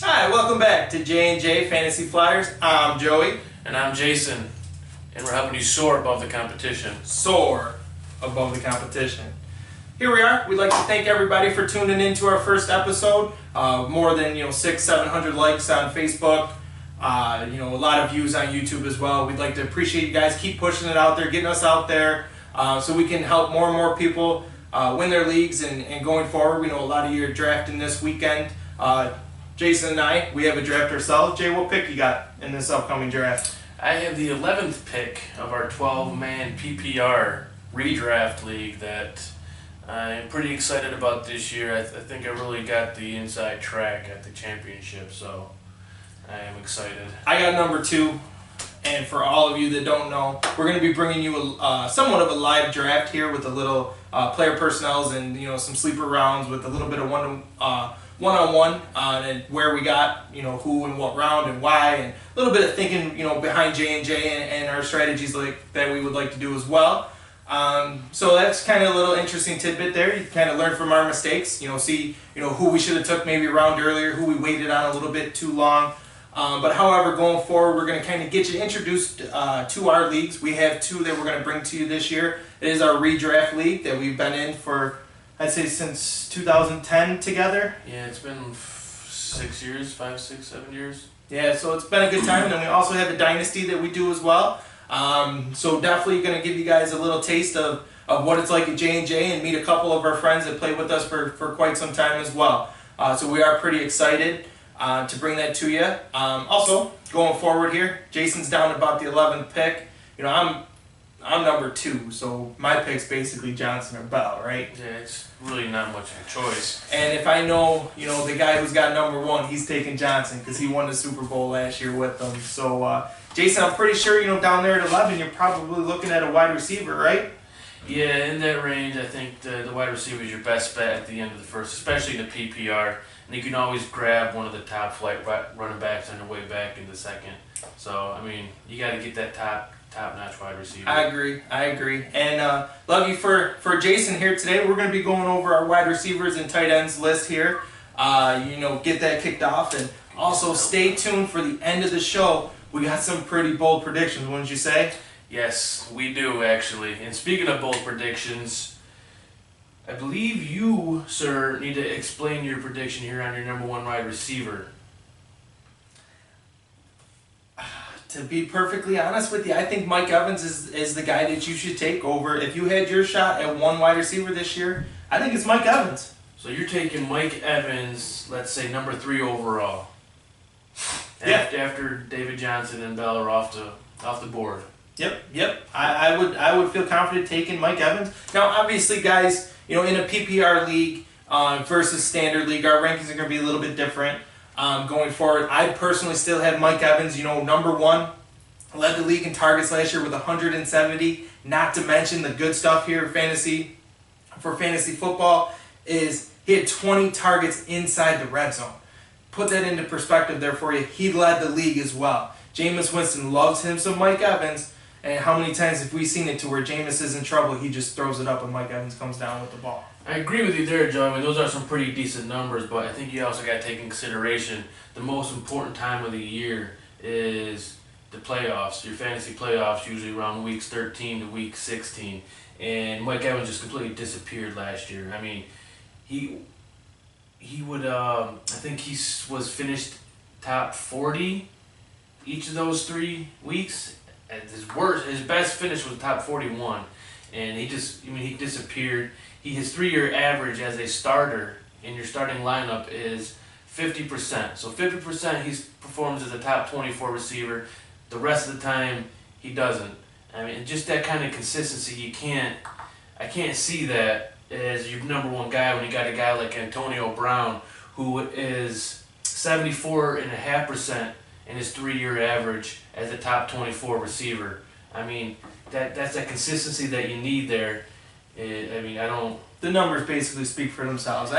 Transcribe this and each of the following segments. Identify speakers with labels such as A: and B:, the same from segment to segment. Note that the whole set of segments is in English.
A: Hi, welcome back to J&J Fantasy Flyers. I'm Joey.
B: And I'm Jason, and we're helping you soar above the competition.
A: Soar above the competition. Here we are. We'd like to thank everybody for tuning in to our first episode. More than 600-700 likes on Facebook. A lot of views on YouTube as well. We'd like to appreciate you guys. Keep pushing it out there, getting us out there, so we can help more and more people win their leagues and going forward. We know a lot of you are drafting this weekend. Jason and I, we have a draft ourselves. Jay, what pick you got in this upcoming draft?
B: I have the 11th pick of our 12-man PPR redraft league that I'm pretty excited about this year. I think I really got the inside track at the championship, so I am excited.
A: I got number 2, and for all of you that don't know, we're going to be bringing you somewhat of a live draft here with a little player personnels and some sleeper rounds with a little bit of one-on-one and where we got who and what round and why, and a little bit of thinking behind J&J and our strategies that we would like to do as well. So that's kind of a little interesting tidbit there. You kind of learn from our mistakes, see who we should have took maybe a round earlier, who we waited on a little bit too long. But however, going forward, we're going to kind of get you introduced to our leagues. We have 2 that we're going to bring to you this year. It is our redraft league that we've been in for, I'd say, since 2010 together.
B: Yeah, it's been 6 years, 5, 6, 7 years.
A: Yeah, so it's been a good time. And then we also have a dynasty that we do as well. So definitely going to give you guys a little taste of what it's like at J&J and meet a couple of our friends that played with us for quite some time as well. So we are pretty excited to bring that to you. Also, going forward here, Jason's down about the 11th pick. I'm number 2, so my pick's basically Johnson or Bell, right?
B: Yeah, it's really not much of a choice.
A: And if I know, the guy who's got number 1, he's taking Johnson because he won the Super Bowl last year with them. So, Jason, I'm pretty sure, down there at 11, you're probably looking at a wide receiver, right?
B: Yeah, in that range, I think the wide receiver is your best bet at the end of the first, especially in the PPR. And you can always grab one of the top flight running backs on your way back in the second. So, you got to get that top-notch wide receiver.
A: I agree. And lucky for Jason here today, we're going to be going over our wide receivers and tight ends list here. Get that kicked off. And also stay tuned for the end of the show. We got some pretty bold predictions, wouldn't you say?
B: Yes, we do, actually. And speaking of bold predictions, I believe you, sir, need to explain your prediction here on your number 1 wide receiver.
A: To be perfectly honest with you, I think Mike Evans is the guy that you should take over. If you had your shot at 1 wide receiver this year, I think it's Mike Evans.
B: So you're taking Mike Evans, let's say number 3 overall.
A: Yeah.
B: After David Johnson and Bell are off the board.
A: Yep. I would feel confident taking Mike Evans. Now, obviously, guys, in a PPR league versus standard league, our rankings are going to be a little bit different going forward. I personally still have Mike Evans, number 1. Led the league in targets last year with 170. Not to mention the good stuff here for fantasy football is he had 20 targets inside the red zone. Put that into perspective there for you. He led the league as well. Jameis Winston loves him some Mike Evans. And how many times have we seen it to where Jameis is in trouble, he just throws it up and Mike Evans comes down with the ball?
B: I agree with you there, Joe. Those are some pretty decent numbers, but I think you also got to take into consideration the most important time of the year is the playoffs. Your fantasy playoffs usually around weeks 13 to week 16. And Mike Evans just completely disappeared last year. He would, I think he was finished top 40 each of those 3 weeks. His best finish was top 41, and he disappeared. His 3-year average as a starter in your starting lineup is 50%. So 50% he performs as a top 24 receiver. The rest of the time he doesn't. Just that kind of consistency, I can't see that as your number 1 guy when you got a guy like Antonio Brown who is 74.5% in his 3-year average as a top 24 receiver. That's a consistency that you need there.
A: The numbers basically speak for themselves.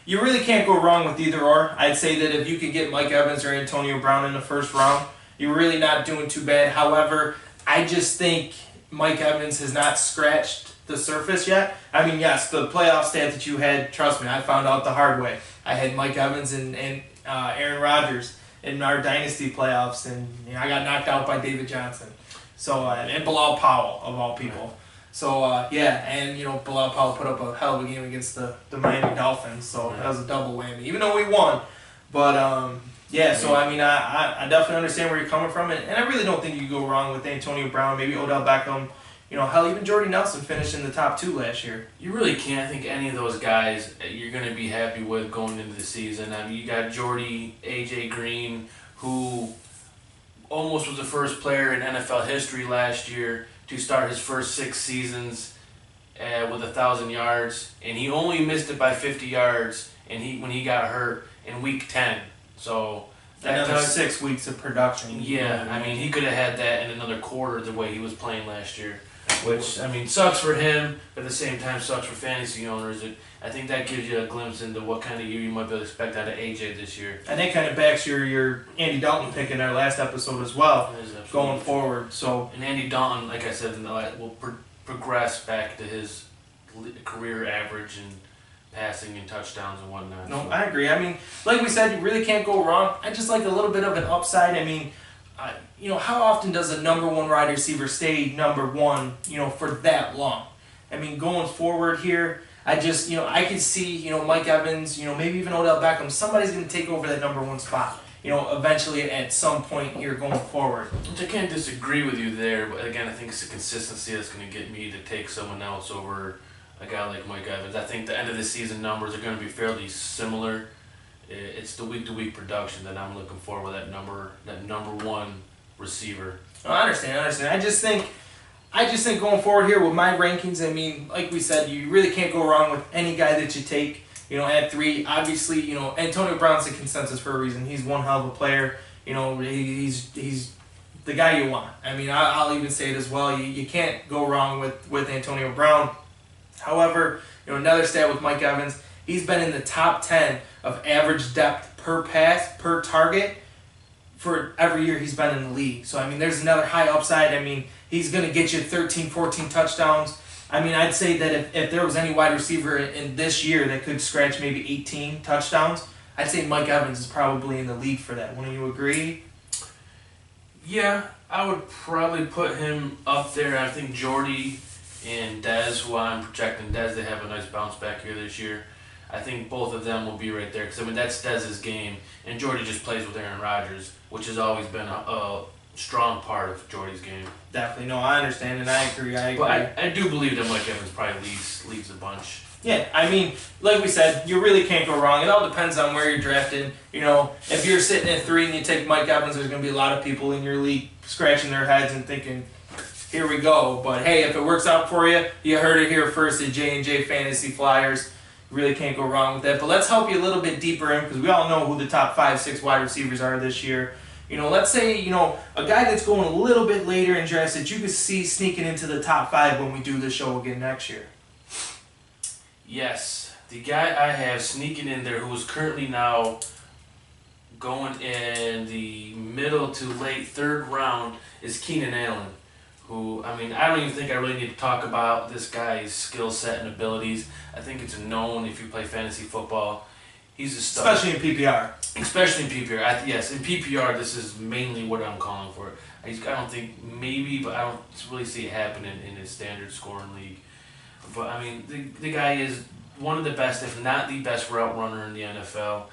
A: You really can't go wrong with either or. I'd say that if you could get Mike Evans or Antonio Brown in the first round, you're really not doing too bad. However, I just think Mike Evans has not scratched the surface yet. Yes, the playoff stat that you had, trust me, I found out the hard way. I had Mike Evans, and Aaron Rodgers in our dynasty playoffs, and I got knocked out by David Johnson. So and Bilal Powell of all people. So and Bilal Powell put up a hell of a game against the Miami Dolphins. So that was a double whammy, even though we won. But so I mean I definitely understand where you're coming from, and I really don't think you go wrong with Antonio Brown, maybe Odell Beckham. Hell, even Jordy Nelson finished in the top 2 last year.
B: You really can't think any of those guys you're going to be happy with going into the season. I mean, you got Jordy, A.J. Green, who almost was the first player in NFL history last year to start his first 6 seasons with 1,000 yards, and he only missed it by 50 yards. And when he got hurt in Week 10, so
A: another 6 weeks of production.
B: Yeah, I mean, he could have had that in another quarter the way he was playing last year. Which, I mean, sucks for him, but at the same time sucks for fantasy owners. I think that gives you a glimpse into what kind of year you might be able to expect out of AJ this year.
A: And that kind of backs your Andy Dalton pick in our last episode as well, going forward. So
B: and Andy Dalton, like I said, will progress back to his career average and passing and touchdowns and whatnot.
A: No, I agree. I mean, like we said, you really can't go wrong. I just like a little bit of an upside. I mean, how often does a number 1 wide receiver stay number 1, for that long? I mean, going forward here, I just, I could see, Mike Evans, maybe even Odell Beckham, somebody's going to take over that number 1 spot, eventually at some point here going forward.
B: Which I can't disagree with you there, but again, I think it's the consistency that's going to get me to take someone else over a guy like Mike Evans. I think the end of the season numbers are going to be fairly similar. It's the week-to-week production that I'm looking for with that number 1 receiver.
A: Oh, I understand. I just think going forward here with my rankings, I mean, like we said, you really can't go wrong with any guy that you take. At 3, obviously, Antonio Brown's the consensus for a reason. He's one hell of a player. He's the guy you want. I mean, I'll even say it as well. You can't go wrong with Antonio Brown. However, another stat with Mike Evans, he's been in the top 10 of average depth per pass, per target, for every year he's been in the league. So, I mean, there's another high upside. I mean, he's going to get you 13, 14 touchdowns. I mean, I'd say that if there was any wide receiver in this year that could scratch maybe 18 touchdowns, I'd say Mike Evans is probably in the league for that. Wouldn't you agree?
B: Yeah, I would probably put him up there. I think Jordy and Dez, who I'm projecting Dez, they have a nice bounce back here this year. I think both of them will be right there because, I mean, that's Dez's game, and Jordy just plays with Aaron Rodgers, which has always been a strong part of Jordy's game.
A: Definitely. No, I understand, and I agree.
B: But I do believe that Mike Evans probably leads a bunch.
A: Yeah, I mean, like we said, you really can't go wrong. It all depends on where you're drafted. If you're sitting at 3 and you take Mike Evans, there's going to be a lot of people in your league scratching their heads and thinking, here we go. But hey, if it works out for you, you heard it here first at J&J Fantasy Flyers. Really can't go wrong with that. But let's help you a little bit deeper in, because we all know who the top 5, 6 wide receivers are this year. Let's say, a guy that's going a little bit later in drafts that you could see sneaking into the top 5 when we do the show again next year.
B: Yes. The guy I have sneaking in there who is currently now going in the middle to late 3rd round is Keenan Allen. Who, I mean, I don't even think I really need to talk about this guy's skill set and abilities. I think it's known if you play fantasy football. He's a stud.
A: Especially in PPR.
B: Especially in PPR. Yes, in PPR, this is mainly what I'm calling for. I don't think maybe, but I don't really see it happening in his standard scoring league. But, I mean, the guy is one of the best, if not the best route runner in the NFL.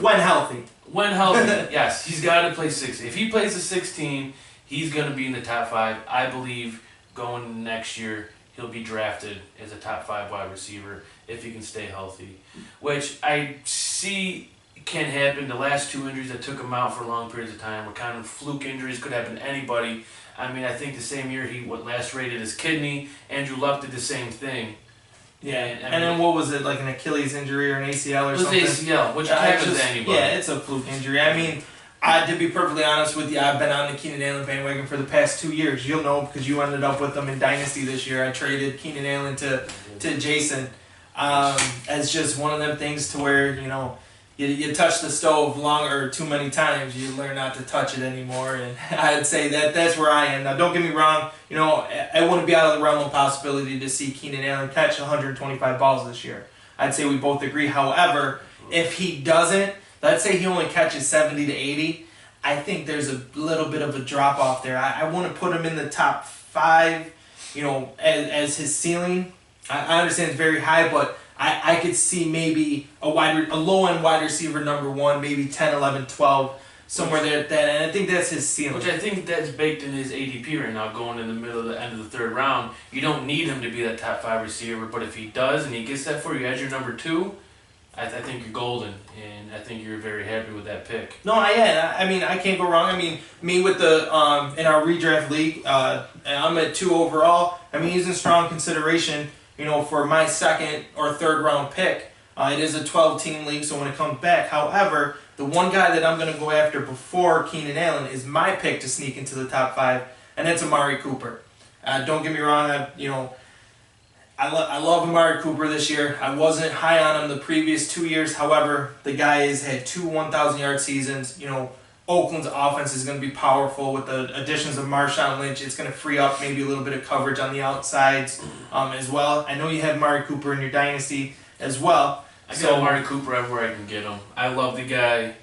A: When healthy.
B: When healthy, yes. He's got to play 16. If he plays a 16... he's going to be in the top 5. I believe going next year, he'll be drafted as a top 5 wide receiver if he can stay healthy, which I see can happen. The last 2 injuries that took him out for long periods of time were kind of fluke injuries, could happen to anybody. I mean, I think the same year he lacerated his kidney. Andrew Luck did the same thing.
A: Yeah, and then what was it, like an Achilles injury or an ACL or something?
B: It was ACL, which happens to anybody.
A: Yeah, it's a fluke injury. I mean, to be perfectly honest with you, I've been on the Keenan Allen bandwagon for the past 2 years. You'll know because you ended up with them in Dynasty this year. I traded Keenan Allen to Jason as just one of them things to where, you touch the stove too many times, you learn not to touch it anymore. And I'd say that's where I am. Now, don't get me wrong, I wouldn't be out of the realm of possibility to see Keenan Allen catch 125 balls this year. I'd say we both agree. However, if he doesn't, let's say he only catches 70 to 80, I think there's a little bit of a drop off there. I want to put him in the top 5, as his ceiling. I understand it's very high, but I could see maybe a low end wide receiver number 1, maybe 10, 11, 12, somewhere there at that, and I think that's his ceiling.
B: Which I think that's baked in his ADP right now, going in the middle of the end of the 3rd round. You don't need him to be that top 5 receiver, but if he does and he gets that for you as your number 2, I think you're golden, and I think you're very happy with that pick.
A: No, I mean, I can't go wrong. I mean, me with the in our redraft league, I'm at 2 overall. I mean, he's in strong consideration, for my 2nd or 3rd round pick. It is a 12-team league, so when it comes back. However, the one guy that I'm going to go after before Keenan Allen is my pick to sneak into the top 5, and that's Amari Cooper. Don't get me wrong, I love Amari Cooper this year. I wasn't high on him the previous 2 years. However, the guy has had 2 1,000-yard seasons. Oakland's offense is going to be powerful with the additions of Marshawn Lynch. It's going to free up maybe a little bit of coverage on the outsides as well. I know you have Amari Cooper in your dynasty as well.
B: I got Amari Cooper everywhere I can get him. I love the guy.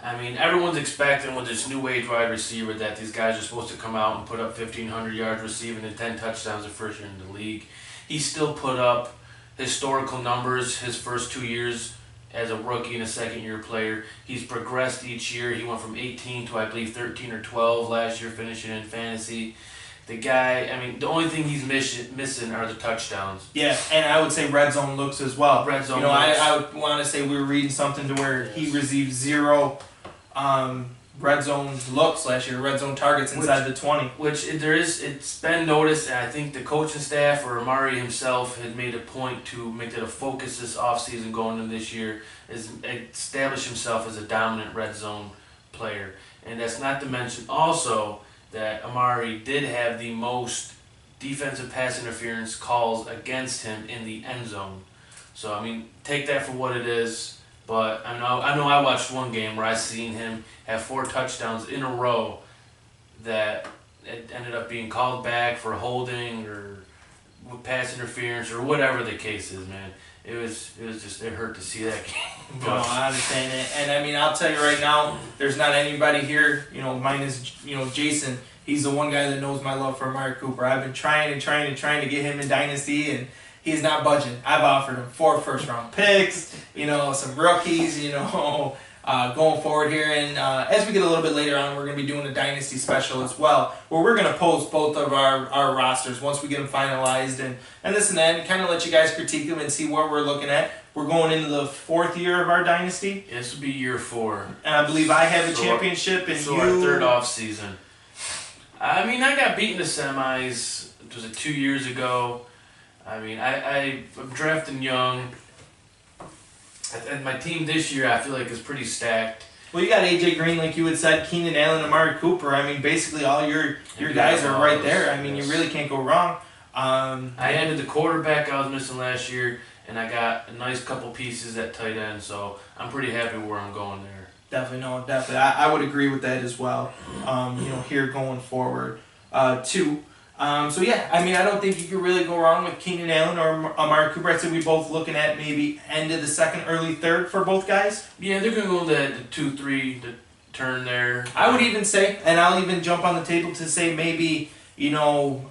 B: I mean, everyone's expecting with this new age wide receiver that these guys are supposed to come out and put up 1,500 yards receiving and 10 touchdowns the first year in the league. He still put up historical numbers his first 2 years as a rookie and a second-year player. He's progressed each year. He went from 18 to, I believe, 13 or 12 last year, finishing in fantasy. The guy, I mean, the only thing he's missing are the touchdowns.
A: Yeah, and I would say red zone looks as well.
B: Red zone
A: looks. I would want to say we were reading something to where he received 0 red zone looks last year, red zone targets inside the 20.
B: It's been noticed, and I think the coaching staff or Amari himself had made a point to make that a focus this offseason going into this year is establish himself as a dominant red zone player. And that's not to mention also that Amari did have the most defensive pass interference calls against him in the end zone. So, I mean, take that for what it is. But I know I watched one game where I seen him have 4 touchdowns in a row that it ended up being called back for holding or pass interference or whatever the case is, man. It hurt to see that game.
A: No, I understand it. And I mean, I'll tell you right now, there's not anybody here, minus, Jason. He's the one guy that knows my love for Amari Cooper. I've been trying to get him in Dynasty, and he's not budging. I've offered him 4 first-round picks, some rookies, going forward here. And as we get a little bit later on, we're going to be doing a Dynasty special as well, where we're going to post both of our rosters once we get them finalized and this and that, and kind of let you guys critique them and see what we're looking at. We're going into the 4th year of our Dynasty.
B: This will be year 4.
A: And I believe I have a championship, and
B: our 3rd off season. I mean, I got beat in the semis. Was it 2 years ago? I mean, I'm drafting young. And my team this year, I feel like, is pretty stacked.
A: Well, you got A.J. Green, like you had said, Keenan Allen, Amari Cooper. I mean, basically all your guys are right there. I mean, you really can't go wrong.
B: I added the quarterback I was missing last year, and I got a nice couple pieces at tight end, so I'm pretty happy where I'm going there.
A: Definitely. I would agree with that as well, here going forward, too. So, yeah, I mean, I don't think you could really go wrong with Keenan Allen or Amari Cooper. I'd say we're both looking at maybe end of the 2nd, early 3rd for both guys.
B: Yeah, they're going to go the 2-3 to turn there.
A: I would even say, and I'll even jump on the table to say maybe, early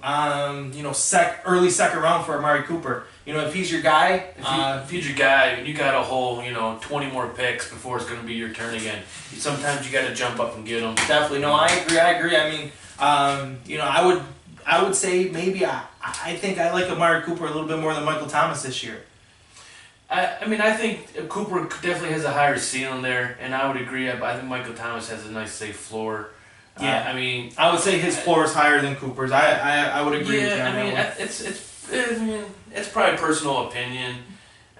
A: 2nd round for Amari Cooper. If he's your guy.
B: If he's your guy, you got a whole, 20 more picks before it's going to be your turn again. Sometimes you got to jump up and get them.
A: Definitely. No, I agree. I mean, I would say maybe I think I like Amari Cooper a little bit more than Michael Thomas this year.
B: I think Cooper definitely has a higher ceiling there, and I would agree. I think Michael Thomas has a nice, safe floor.
A: Yeah, I would say his floor is higher than Cooper's. I would agree with you on that one.
B: It's probably personal opinion.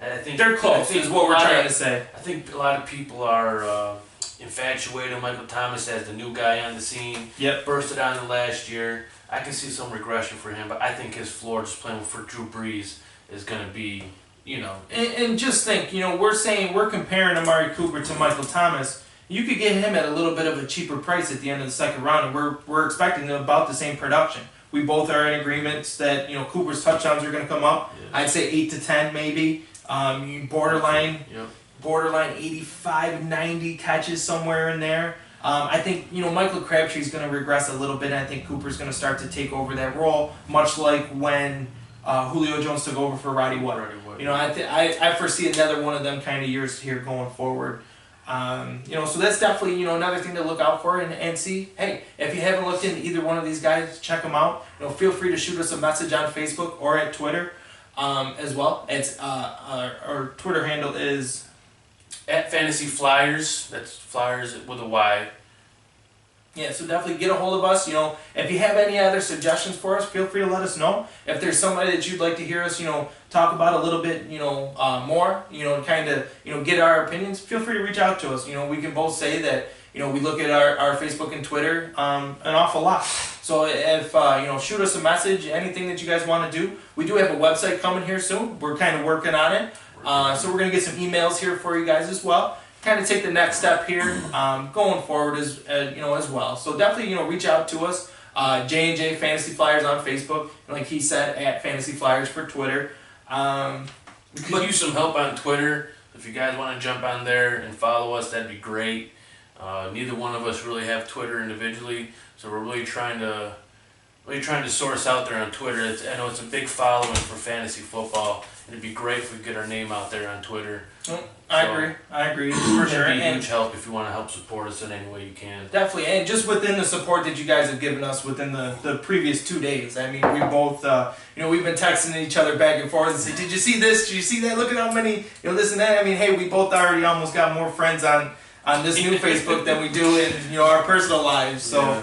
B: I think
A: they're close. Is what we're trying to say.
B: I think a lot of people are infatuated with Michael Thomas as the new guy on the scene.
A: Yep.
B: Bursted on the last year. I can see some regression for him, but I think his floor, just playing for Drew Brees, is going to be,
A: And just think, we're comparing Amari Cooper to Michael Thomas. You could get him at a little bit of a cheaper price at the end of the 2nd round, and we're expecting about the same production. We both are in agreement that Cooper's touchdowns are going to come up. Yeah. I'd say 8 to 10 maybe. Borderline.
B: Yep.
A: borderline 85, 90 catches somewhere in there. I think, Michael Crabtree's going to regress a little bit, and I think Cooper's going to start to take over that role, much like when Julio Jones took over for Roddy Wood. I foresee another one of them kind of years here going forward. So that's definitely, another thing to look out for and see. Hey, if you haven't looked into either one of these guys, check them out. Feel free to shoot us a message on Facebook or at Twitter as well. It's our Twitter handle is
B: at Fantasy Flyers. That's Flyers with a Y.
A: Yeah, so definitely get a hold of us. If you have any other suggestions for us, feel free to let us know. If there's somebody that you'd like to hear us, talk about a little bit, more, kind of, get our opinions, feel free to reach out to us. We can both say that, we look at our Facebook and Twitter an awful lot. So if, shoot us a message, anything that you guys want to do. We do have a website coming here soon. We're kind of working on it. So we're going to get some emails here for you guys as well. Kind of take the next step here going forward as well. So definitely, reach out to us. J&J Fantasy Flyers on Facebook. And like he said, at Fantasy Flyers for Twitter.
B: We could use some help on Twitter. If you guys want to jump on there and follow us, that'd be great. Neither one of us really have Twitter individually, so we're really trying to source out there on Twitter. I know it's a big following for fantasy football. It'd be great if we could get our name out there on Twitter.
A: I agree for sure.
B: It'd be a huge help if you want to help support us in any way you can.
A: Definitely, and just within the support that you guys have given us within the previous 2 days. I mean, we both, we've been texting each other back and forth and say, "Did you see this? Did you see that? Look at how many, this and that." I mean, hey, we both already almost got more friends on this new Facebook than we do in our personal lives. So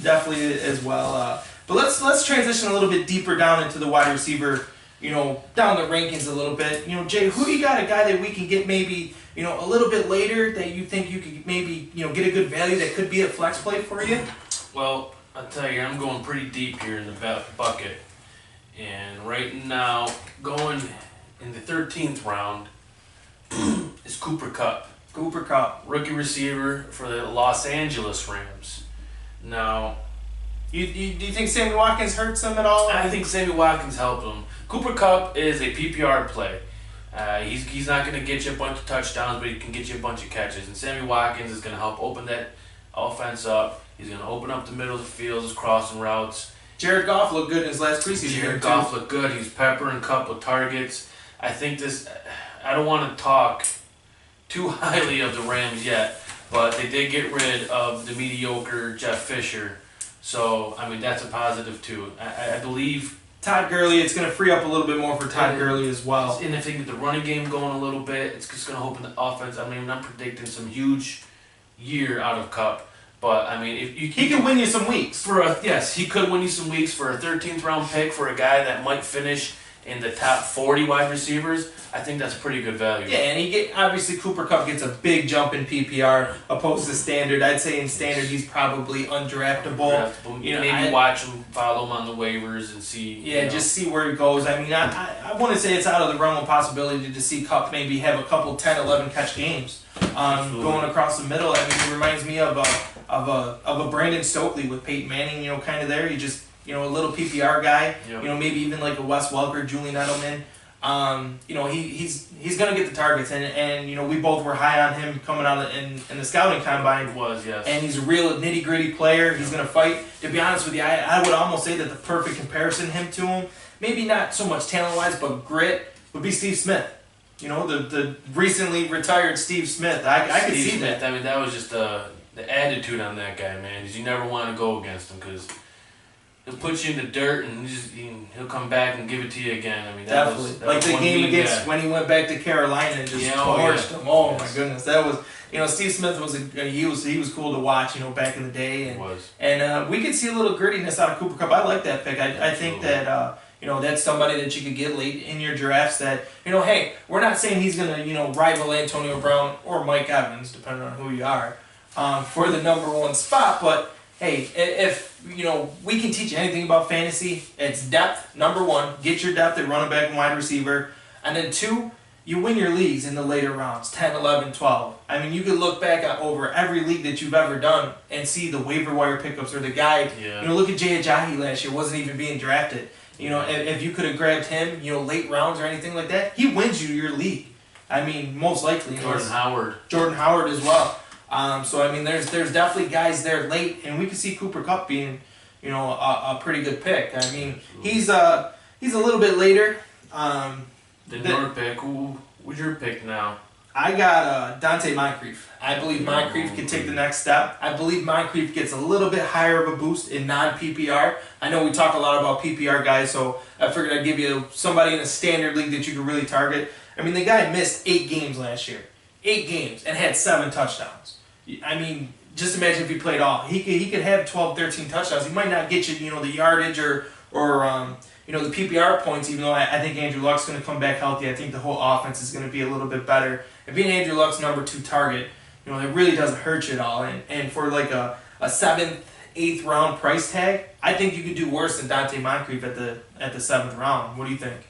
A: definitely as well. But let's transition a little bit deeper down into the wide receiver. Down the rankings a little bit. Jay, who do you got a guy that we can get maybe, a little bit later that you think you could maybe, get a good value that could be a flex play for you?
B: Well, I'll tell you, I'm going pretty deep here in the bucket. And right now, going in the 13th round is Cooper Kupp.
A: Cooper Kupp.
B: Rookie receiver for the Los Angeles Rams. Now,
A: do you think Sammy Watkins hurts him at all?
B: I think Sammy Watkins helped him. Cooper Kupp is a PPR play. He's not going to get you a bunch of touchdowns, but he can get you a bunch of catches. And Sammy Watkins is going to help open that offense up. He's going to open up the middle of the field, his crossing routes.
A: Jared Goff looked good in his last preseason.
B: Jared Goff looked good. He's peppering Kupp with targets. I think I don't want to talk too highly of the Rams yet, but they did get rid of the mediocre Jeff Fisher. So, I mean, that's a positive too. I believe
A: Todd Gurley, it's going to free up a little bit more for Todd Gurley as well.
B: And if they get the running game going a little bit, it's just going to open the offense. I mean, I'm predicting some huge year out of Kupp. But, I mean, if
A: he could win you some weeks.
B: Yes, he could win you some weeks for a 13th round pick for a guy that might finish in the top 40 wide receivers. I think that's pretty good value.
A: Yeah, and obviously Cooper Kupp gets a big jump in PPR opposed to standard. I'd say in standard he's probably undraftable.
B: Maybe watch him, follow him on the waivers and see.
A: Yeah, just see where he goes. I mean, I want to say it's out of the realm of possibility to see Kupp maybe have a couple 10, 11 catch games going across the middle. I mean, it reminds me of a Brandon Stokely with Peyton Manning. Kind of there. He just a little PPR guy.
B: Yep.
A: Maybe even like a Wes Welker, Julian Edelman. He's gonna get the targets, and we both were high on him coming out in the scouting combine.
B: It was, yes.
A: And he's a real nitty gritty player. He's gonna fight. To be honest with you, I would almost say that the perfect comparison to him, maybe not so much talent wise, but grit, would be Steve Smith. The recently retired Steve Smith. I could see
B: Smith,
A: that.
B: I mean, that was just the attitude on that guy, man. Because you never want to go against him because he'll put you in the dirt and he'll come back and give it to you again. I mean, that was
A: the game against when he went back to Carolina and just torched him. Oh my goodness, that was Steve Smith was he was cool to watch. Back in the day, and we could see a little grittiness out of Cooper Kupp. I like that pick. I think that that's somebody that you could get late in your drafts. That hey, we're not saying he's gonna rival Antonio Brown or Mike Evans, depending on who you are, for the number one spot, but. Hey, if we can teach you anything about fantasy, it's depth. Number one, get your depth at running back and wide receiver. And then two, you win your leagues in the later rounds, 10, 11, 12. I mean, you could look back over every league that you've ever done and see the waiver wire pickups or the guy.
B: Yeah.
A: Look at Jay Ajayi last year, wasn't even being drafted. If you could have grabbed him, late rounds or anything like that, he wins you your league. I mean, most likely. Jordan Howard as well. So I mean, there's definitely guys there late, and we could see Cooper Kupp being, a pretty good pick. I mean, he's a little bit later.
B: Your pick. Who was your pick now?
A: I got Dante Moncrief. I believe Moncrief can take the next step. I believe Moncrief gets a little bit higher of a boost in non-PPR. I know we talk a lot about PPR guys, so I figured I'd give you somebody in a standard league that you could really target. I mean, the guy missed 8 games last year. 8 games and had 7 touchdowns. I mean, just imagine if he played all. He could have 12, 13 touchdowns. He might not get you, the yardage or the PPR points, even though I think Andrew Luck's going to come back healthy. I think the whole offense is going to be a little bit better. And being Andrew Luck's number 2 target, it really doesn't hurt you at all. And for like a 7th, 8th round price tag, I think you could do worse than Dante Moncrief at the 7th round. What do you think?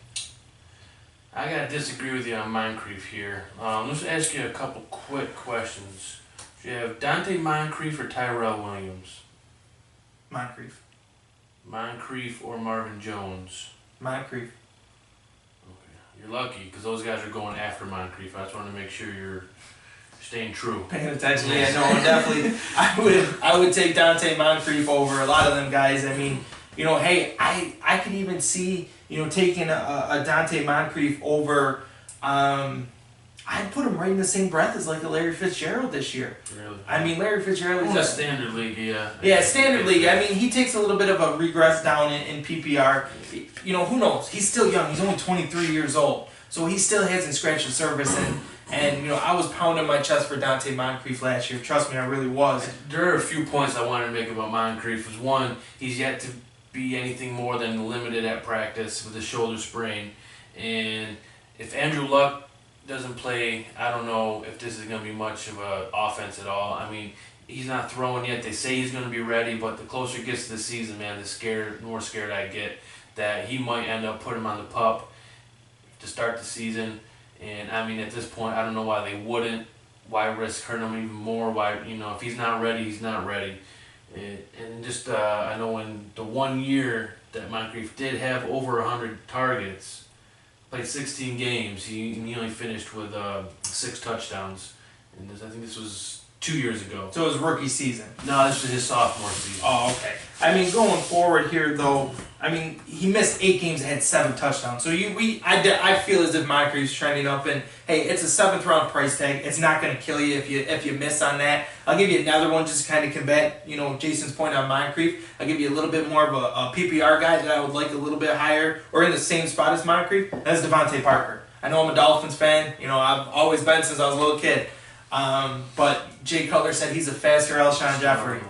B: I gotta disagree with you on Moncrief here. Let's ask you a couple quick questions. Do you have Dante Moncrief or Tyrell Williams?
A: Moncrief.
B: Moncrief or Marvin Jones?
A: Moncrief.
B: Okay, you're lucky because those guys are going after Moncrief. I just want to make sure you're staying true.
A: Paying attention. Yeah, no, definitely. I would take Dante Moncrief over a lot of them guys. I mean, hey, I could even see taking a Dante Moncrief over. I'd put him right in the same breath as like a Larry Fitzgerald this year.
B: Really?
A: I mean, Larry Fitzgerald is
B: a standard league, yeah.
A: Yeah, standard league. I mean, he takes a little bit of a regress down in PPR. Who knows? He's still young. He's only 23 years old, so he still hasn't scratched the surface. And I was pounding my chest for Dante Moncrief last year. Trust me, I really was.
B: There are a few points I wanted to make about Moncrief. One, he's yet to be anything more than limited at practice with a shoulder sprain, and if Andrew Luck doesn't play, I don't know if this is going to be much of an offense at all. I mean, he's not throwing yet. They say he's going to be ready, but the closer it gets to the season, man, the more scared I get that he might end up putting him on the pup to start the season. And I mean, at this point, I don't know why they wouldn't. Why risk hurting him even more? Why, if he's not ready, he's not ready. And just, I know in the 1 year that Moncrief did have over 100 targets, played 16 games. He only finished with 6 touchdowns, and I think this was 2 years ago.
A: So it was rookie season.
B: No, this was his sophomore season.
A: Oh, okay. I mean, going forward here though, I mean, he missed 8 games and had 7 touchdowns. So I feel as if Moncrief's trending up, and hey, it's a 7th round price tag. It's not going to kill you if you miss on that. I'll give you another one just to kind of combat Jason's point on Moncrief. I'll give you a little bit more of a PPR guy that I would like a little bit higher or in the same spot as Moncrief. That's Devontae Parker. I know I'm a Dolphins fan. I've always been since I was a little kid. But Jay Cutler said he's a faster Alshon Jeffrey.
B: Okay.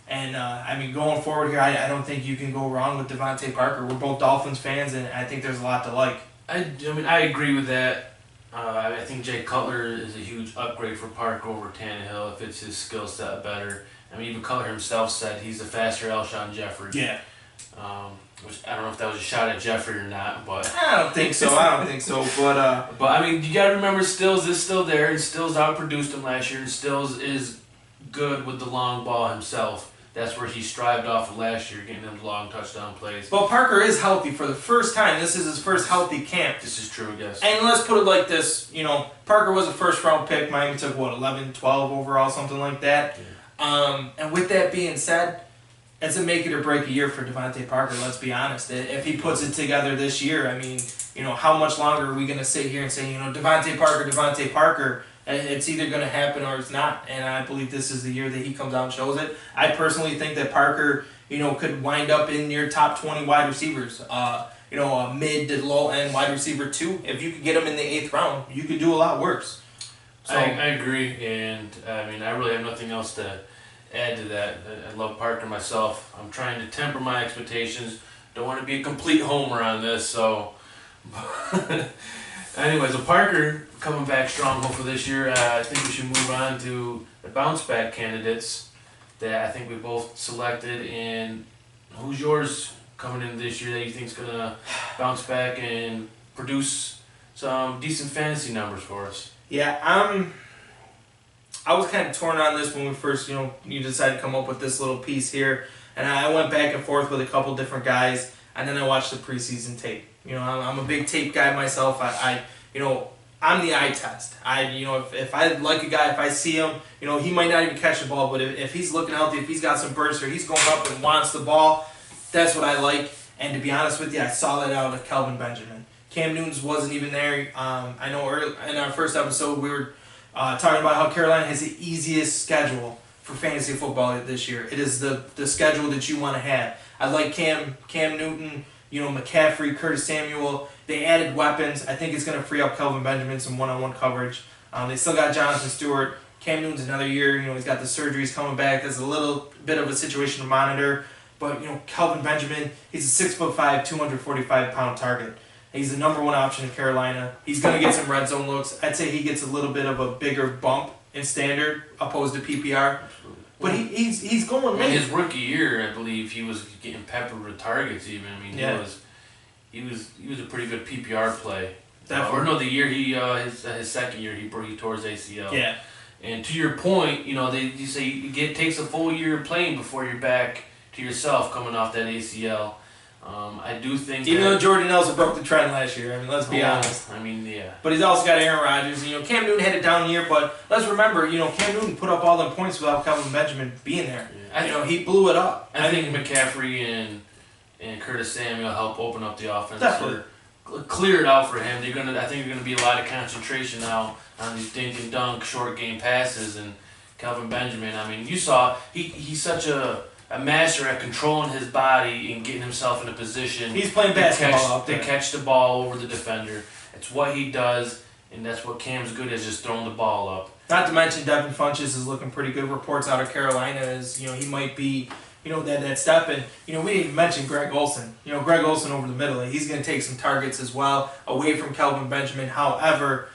A: And, I mean, going forward here, I don't think you can go wrong with Devontae Parker. We're both Dolphins fans, and I think there's a lot to like.
B: I mean, I agree with that. I think Jay Cutler is a huge upgrade for Parker over Tannehill. It fits his skill set better. I mean, even Cutler himself said he's a faster Alshon Jeffrey.
A: Yeah.
B: Which I don't know if that was a shot at Jeffrey or not, but
A: I don't think so.
B: But I mean, you gotta remember, Stills is still there, and Stills outproduced him last year, and Stills is good with the long ball himself. That's where he strived off of last year, getting them long touchdown plays.
A: But Parker is healthy for the first time. This is his first healthy camp.
B: This is true, I guess.
A: And let's put it like this, Parker was a first-round pick. Miami took, 11, 12 overall, something like that. Yeah. And with that being said, it's a make it or break a year for Devontae Parker, let's be honest. If he puts it together this year, I mean, how much longer are we going to sit here and say, Devontae Parker, it's either going to happen or it's not. And I believe this is the year that he comes out and shows it. I personally think that Parker, could wind up in your top 20 wide receivers. A mid to low end wide receiver 2. If you could get him in the 8th round, you could do a lot worse. So,
B: I agree, and I mean, I really have nothing else to add to that. I love Parker myself. I'm trying to temper my expectations. Don't want to be a complete homer on this, so. Anyways, so Parker coming back strong, hopefully this year. I think we should move on to the bounce back candidates that I think we both selected. And who's yours coming in this year that you think is gonna bounce back and produce some decent fantasy numbers for us?
A: Yeah, I was kind of torn on this when we first, you decided to come up with this little piece here, and I went back and forth with a couple different guys, and then I watched the preseason tape. I'm a big tape guy myself. I I'm the eye test. If I like a guy, if I see him, he might not even catch the ball, but if he's looking healthy, if he's got some burst or he's going up and wants the ball, that's what I like. And to be honest with you, I saw that out of Kelvin Benjamin. Cam Newton's wasn't even there. I know early, in our first episode we were talking about how Carolina has the easiest schedule for fantasy football this year. It is the schedule that you want to have. I like Cam Newton, McCaffrey, Curtis Samuel. They added weapons. I think it's going to free up Kelvin Benjamin some one-on-one coverage. They still got Jonathan Stewart. Cam Newton's another year. He's got the surgeries coming back. There's a little bit of a situation to monitor. But, Kelvin Benjamin, he's a 6'5", 245-pound target. He's the number one option in Carolina. He's going to get some red zone looks. I'd say he gets a little bit of a bigger bump in standard opposed to PPR. But he's going late.
B: His rookie year, I believe, he was getting peppered with targets even. I mean, he was a pretty good PPR play. The year his second year he tore his ACL.
A: Yeah. And
B: to your point, you say it takes a full year of playing before you're back to yourself coming off that ACL. I do think
A: even though Jordy Nelson broke the trend last year, let's be honest.
B: Yeah.
A: But he's also got Aaron Rodgers. Cam Newton had a down year, but let's remember, Cam Newton put up all the points without Kelvin Benjamin being there. Yeah. He blew it up.
B: I think McCaffrey and Curtis Samuel help open up the offense.
A: Definitely.
B: Clear it out for him. I think there's gonna be a lot of concentration now on these dink and dunk short game passes, and Kelvin Benjamin. You saw he's such a master at controlling his body and getting himself in a position.
A: He's playing basketball out there.
B: To catch the ball over the defender. It's what he does, and that's what Cam's good at, just throwing the ball up.
A: Not to mention Devin Funchess is looking pretty good. Reports out of Carolina is, he might be, that step. And, we didn't even mention Greg Olsen. Greg Olsen over the middle. He's going to take some targets as well away from Kelvin Benjamin. However,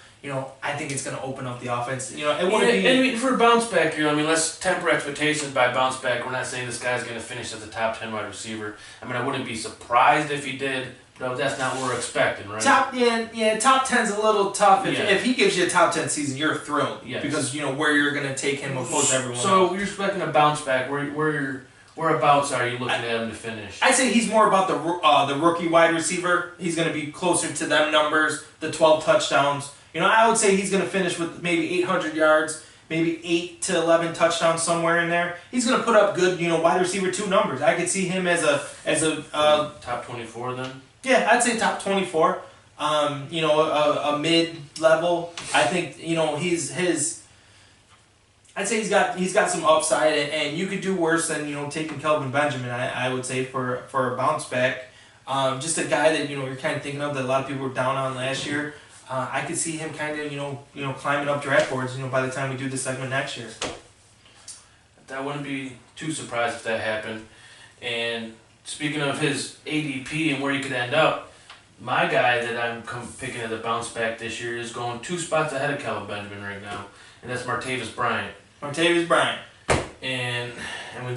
A: I think it's going to open up the offense. It wouldn't be...
B: And for a bounce back year, let's temper expectations by bounce back. We're not saying this guy's going to finish as a top 10 wide receiver. I wouldn't be surprised if he did, but that's not what we're expecting, right?
A: Top 10's a little tough. If he gives you a top 10 season, you're thrilled.
B: Yes.
A: Because, where you're going to take him opposed to everyone
B: So
A: else.
B: you're expecting a bounce back. Whereabouts are you looking at him to finish?
A: I'd say he's more about the rookie wide receiver. He's going to be closer to them numbers, the 12 touchdowns. I would say he's going to finish with maybe 800 yards, maybe 8 to 11 touchdowns somewhere in there. He's going to put up good, wide receiver 2 numbers. I could see him as a
B: top 24 then.
A: Yeah, I'd say top 24. A mid-level. I think I'd say he's got some upside, and you could do worse than taking Kelvin Benjamin. I would say for a bounce back. Just a guy that you're kind of thinking of that a lot of people were down on last year. I could see him kind of climbing up draft boards by the time we do this segment next year.
B: I wouldn't be too surprised if that happened. And speaking of his ADP and where he could end up, my guy that I'm picking as a bounce back this year is going 2 spots ahead of Kelvin Benjamin right now, and that's Martavis Bryant. And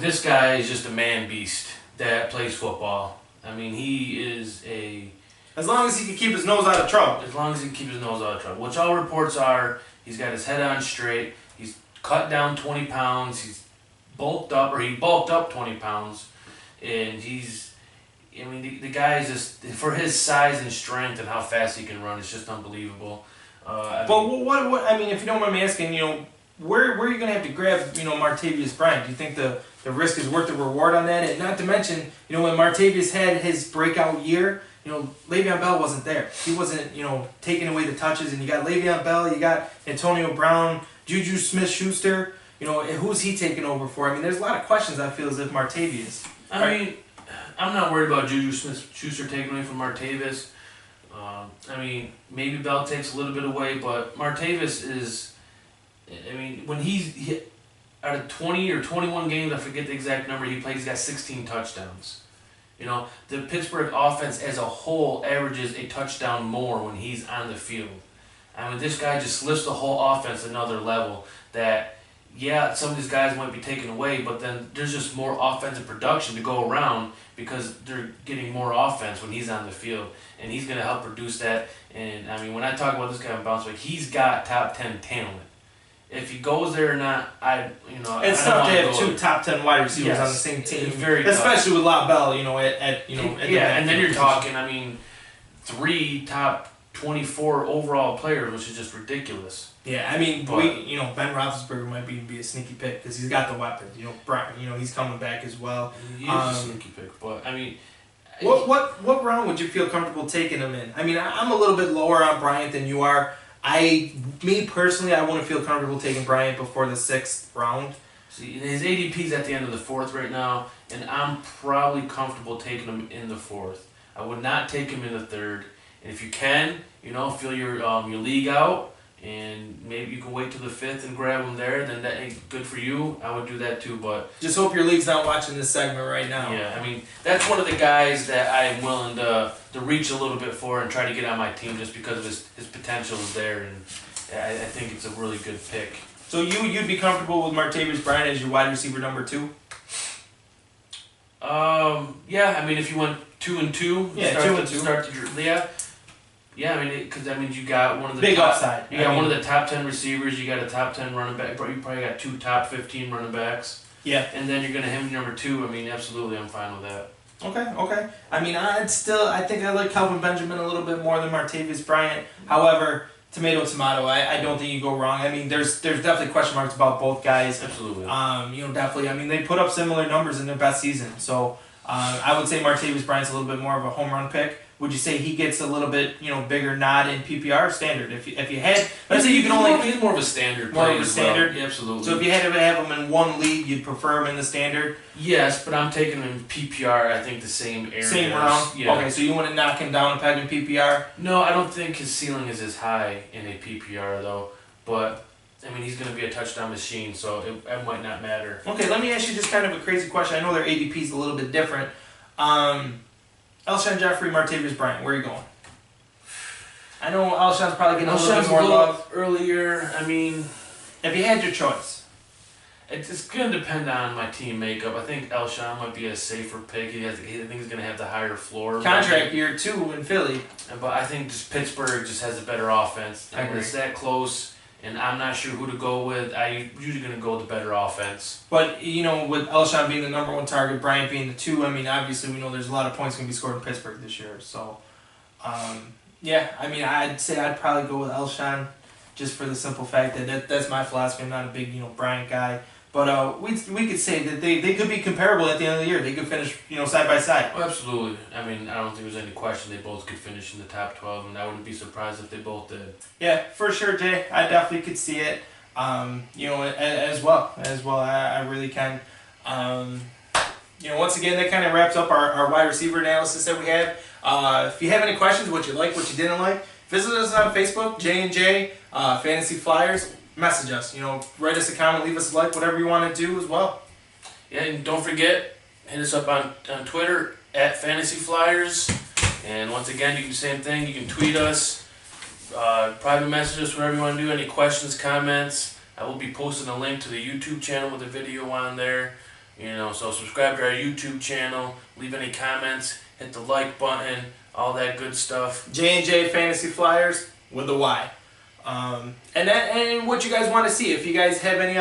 B: this guy is just a man beast that plays football. He is
A: as long as he can keep his nose out of trouble.
B: As long as he can keep his nose out of trouble. Which all reports are, he's got his head on straight, he's cut down 20 pounds, he bulked up 20 pounds, and the guy is just, for his size and strength and how fast he can run, it's just unbelievable.
A: But if you don't mind me asking, where are you going to have to grab, Martavis Bryant? Do you think the risk is worth the reward on that? And not to mention, when Martavis had his breakout year, Le'Veon Bell wasn't there. He wasn't, taking away the touches. And you got Le'Veon Bell, you got Antonio Brown, Juju Smith-Schuster. Who's he taking over for? There's a lot of questions, I feel, as if Martavis.
B: I'm not worried about Juju Smith-Schuster taking away from Martavis. Maybe Bell takes a little bit away, but Martavis is... when he's out of 20 or 21 games, I forget the exact number he played, he's got 16 touchdowns. The Pittsburgh offense as a whole averages a touchdown more when he's on the field. This guy just lifts the whole offense another level that, some of these guys might be taken away, but then there's just more offensive production to go around because they're getting more offense when he's on the field. And he's going to help produce that. And, when I talk about this guy on bounce back, he's got top 10 talent. If he goes there or not,
A: it's tough to have 2 top 10 wide receivers on the same team, especially
B: tough.
A: With La Bell, at
B: and then you're talking, 3 top 24 overall players, which is just ridiculous.
A: Yeah, I mean,
B: But-
A: Ben Roethlisberger might be a sneaky pick because he's got the weapons. Brian, he's coming back as well.
B: He is a sneaky pick, but I mean,
A: What round would you feel comfortable taking him in? I mean, I'm a little bit lower on Bryant than you are. Me personally, I wouldn't feel comfortable taking Bryant before the 6th round.
B: see, his ADP's at the end of the 4th right now, and I'm probably comfortable taking him in the 4th. I would not take him in the 3rd. And if you can, fill your league out, and maybe you can wait till the 5th and grab him there, then that ain't good for you. I would do that too, but
A: Just hope your league's not watching this segment right now.
B: yeah, I mean, that's one of the guys that I am willing to reach a little bit for and try to get on my team just because of his potential is there, and I think it's a really good pick.
A: So you'd be comfortable with Martavis Bryant as your wide receiver number 2?
B: Yeah, I mean, if you went 2 and 2,
A: Yeah, 2 and 2.
B: Yeah, I mean, because you got one of the
A: Big
B: top,
A: upside.
B: You got one of the top 10 receivers. You got a top 10 running back. You probably got 2 top 15 running backs.
A: Yeah.
B: And then you're gonna have number 2. I mean, absolutely, I'm fine with that.
A: Okay. I mean, I think I like Kelvin Benjamin a little bit more than Martavis Bryant. However, tomato. I don't think you go wrong. I mean, there's definitely question marks about both guys.
B: Absolutely.
A: Definitely. I mean, they put up similar numbers in their best season. So I would say Martavis Bryant's a little bit more of a home run pick. Would you say he gets a little bit, bigger nod in PPR standard? If you had, let's say you can only
B: he's more of a standard.
A: More
B: play
A: of a
B: as well.
A: standard?
B: Yeah, absolutely.
A: So if you had to have him in one league, you'd prefer him in the standard.
B: Yes, but I'm taking him in PPR. I think the same area.
A: Same round.
B: Yeah.
A: Okay, so you want to knock him down a peg in PPR?
B: No, I don't think his ceiling is as high in a PPR though. But I mean, he's going to be a touchdown machine, so it might not matter.
A: Okay, let me ask you just kind of a crazy question. I know their ADP is a little bit different. Alshon Jeffrey, Martavis Bryant, where are you going? I know Alshon's probably getting a little bit more love
B: earlier. I mean,
A: if you had your choice.
B: It's going to depend on my team makeup. I think Alshon might be a safer pick. I think he's going to have the higher floor.
A: Contract year 2 in Philly.
B: But I think just Pittsburgh just has a better offense. And when it's that close, and I'm not sure who to go with, I'm usually going to go with the better offense.
A: But, with Alshon being the number 1 target, Bryant being the 2, I mean, obviously we know there's a lot of points going to be scored in Pittsburgh this year. So, yeah, I mean, I'd say I'd probably go with Alshon just for the simple fact that that's my philosophy. I'm not a big, Bryant guy. But we could say that they could be comparable at the end of the year. They could finish, side by side.
B: Oh, absolutely. I mean, I don't think there's any question they both could finish in the top 12, and I wouldn't be surprised if they both did.
A: Yeah, for sure, Jay. I definitely could see it. As well. I really can. Once again, that kind of wraps up our wide receiver analysis that we have. If you have any questions, what you like, what you didn't like, visit us on Facebook, J&J Fantasy Flyers. Message us, write us a comment, leave us a like, whatever you want to do as well.
B: Yeah, and don't forget, hit us up on Twitter at Fantasy Flyers. And once again, you can do the same thing. You can tweet us, private message us, whatever you want to do. Any questions, comments. I will be posting a link to the YouTube channel with a video on there. So subscribe to our YouTube channel, leave any comments, hit the like button, all that good stuff.
A: J&J Fantasy Flyers with a Y. And what you guys want to see. If you guys have any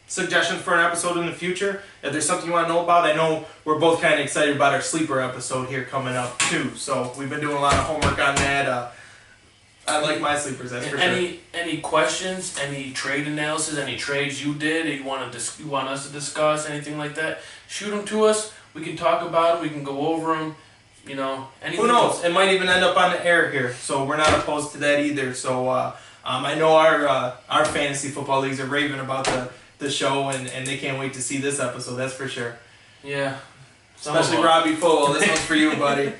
A: suggestions for an episode in the future, if there's something you want to know about, I know we're both kind of excited about our sleeper episode here coming up too. So we've been doing a lot of homework on that. I like my sleepers, that's for sure.
B: Any questions, any trade analysis, any trades you did, you want us to discuss, anything like that, shoot them to us. We can talk about them. We can go over them. Anything.
A: Who knows? It might even end up on the air here, so we're not opposed to that either. So I know our fantasy football leagues are raving about the show, and they can't wait to see this episode. That's for sure.
B: Yeah.
A: Especially Robbie Full. This one's for you, buddy.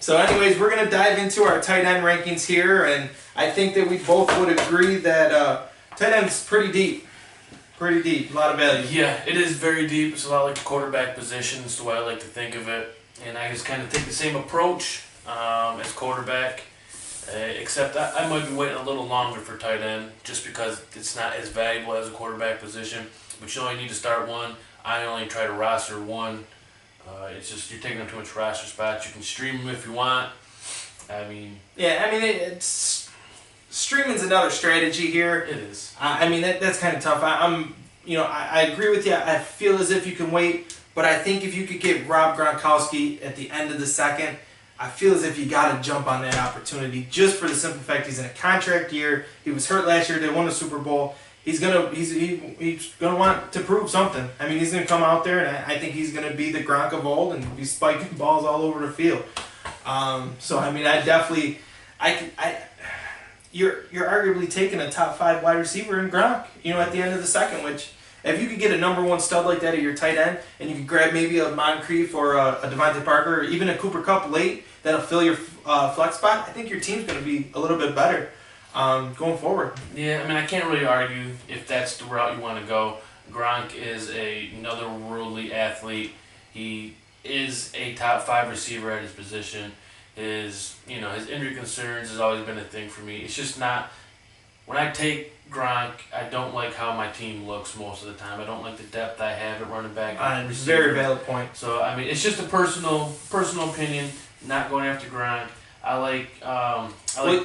A: So anyways, we're going to dive into our tight end rankings here, and I think that we both would agree that tight end's pretty deep. Pretty deep. A lot of value.
B: Yeah, it is very deep. It's a lot like the quarterback position. It's the way I like to think of it. And I just kind of take the same approach as quarterback, except I might be waiting a little longer for tight end just because it's not as valuable as a quarterback position. But you only need to start one. I only try to roster one. It's just you're taking up too much roster spots. You can stream them if you want.
A: It's streaming's another strategy here.
B: It is.
A: That's kind of tough. I agree with you. I feel as if you can wait. But I think if you could get Rob Gronkowski at the end of the second, I feel as if you got to jump on that opportunity just for the simple fact he's in a contract year. He was hurt last year. They won the Super Bowl. He's gonna want to prove something. I mean, he's gonna come out there, and I think he's gonna be the Gronk of old and be spiking balls all over the field. So I mean, you're arguably taking a top 5 wide receiver in Gronk. At the end of the second, which if you could get a number 1 stud like that at your tight end, and you could grab maybe a Moncrief or a Devontae Parker or even a Cooper Kupp late that'll fill your flex spot, I think your team's gonna be a little bit better. Going forward.
B: Yeah, I mean, I can't really argue if that's the route you want to go. Gronk is another worldly athlete. He is a top 5 receiver at his position. His injury concerns has always been a thing for me. It's just not. When I take Gronk, I don't like how my team looks most of the time. I don't like the depth I have at running back.
A: Very valid point.
B: So I mean, it's just a personal opinion. Not going after Gronk. I like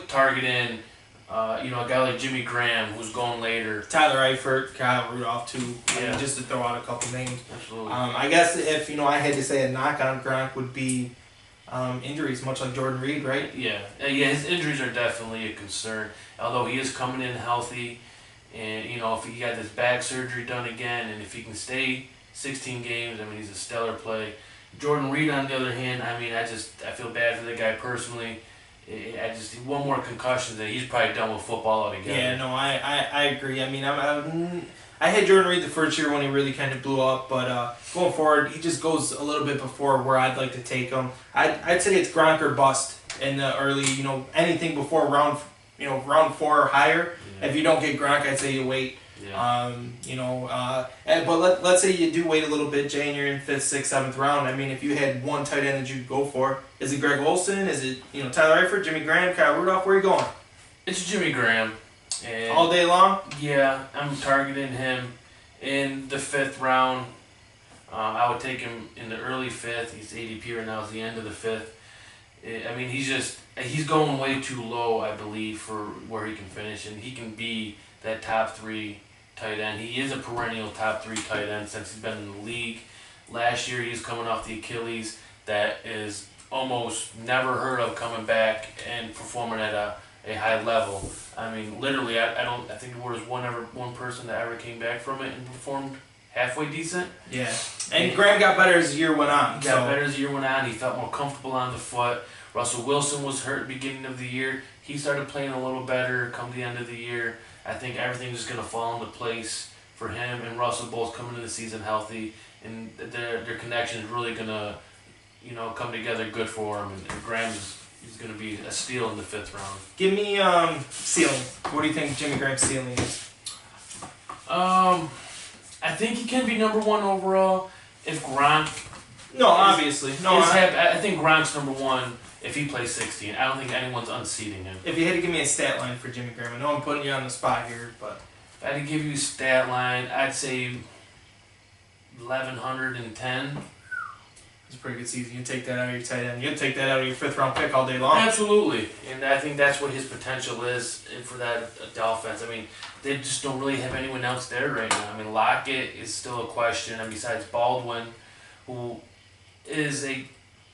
B: targeting. A guy like Jimmy Graham, who's going later.
A: Tyler Eifert, Kyle Rudolph, too.
B: Yeah.
A: Just to throw out a couple names.
B: Absolutely.
A: I guess if I had to say a knock on Gronk would be injuries, much like Jordan Reed, right?
B: Yeah. His injuries are definitely a concern. Although he is coming in healthy, and if he got this back surgery done again, and if he can stay 16 games, I mean, he's a stellar play. Jordan Reed, on the other hand, I mean, I feel bad for the guy personally. One more concussion, then he's probably done with football altogether.
A: Yeah, no, I agree. I mean, I had Jordan Reed the first year when he really kind of blew up, but going forward, he just goes a little bit before where I'd like to take him. I'd say it's Gronk or bust in the early, anything before round 4 or higher. Yeah. If you don't get Gronk, I'd say you wait.
B: Yeah.
A: But let's say you do wait a little bit, Jay, and you're in 5th, 6th, 7th round. I mean, if you had one tight end that you'd go for, is it Greg Olsen? Is it Tyler Eifert, Jimmy Graham, Kyle Rudolph? Where are you going?
B: It's Jimmy Graham. And
A: all day long?
B: Yeah, I'm targeting him in the 5th round. I would take him in the early 5th. He's ADP right now. It's the end of the 5th. I mean, he's going way too low, I believe, for where he can finish, and he can be that top 3 tight end. He is a perennial top 3 tight end since he's been in the league. Last year, he's coming off the Achilles that is almost never heard of coming back and performing at a high level. I mean, literally, I think there was one person that ever came back from it and performed halfway decent.
A: Yeah, and Graham got better as the year went on.
B: He got better as the year went on. He felt more comfortable on the foot. Russell Wilson was hurt at the beginning of the year. He started playing a little better come the end of the year. I think everything's just going to fall into place for him and Russell both coming into the season healthy, and their connection is really going to, come together good for him. And Graham is going to be a steal in the 5th round.
A: Give me ceiling. What do you think Jimmy Graham's ceiling is?
B: I think he can be number 1 overall if Gronk.
A: No, obviously. No,
B: I think Gronk's number 1 if he plays 16. I don't think anyone's unseating him.
A: If you had to give me a stat line for Jimmy Graham, I know I'm putting you on the spot here, but
B: if I had to give you a stat line, I'd say 1,110.
A: It's a pretty good season. You take that out of your tight end. You take that out of your 5th round pick all day long.
B: Absolutely, and I think that's what his potential is for that offense. I mean, they just don't really have anyone else there right now. I mean, Lockett is still a question, and besides Baldwin, who is a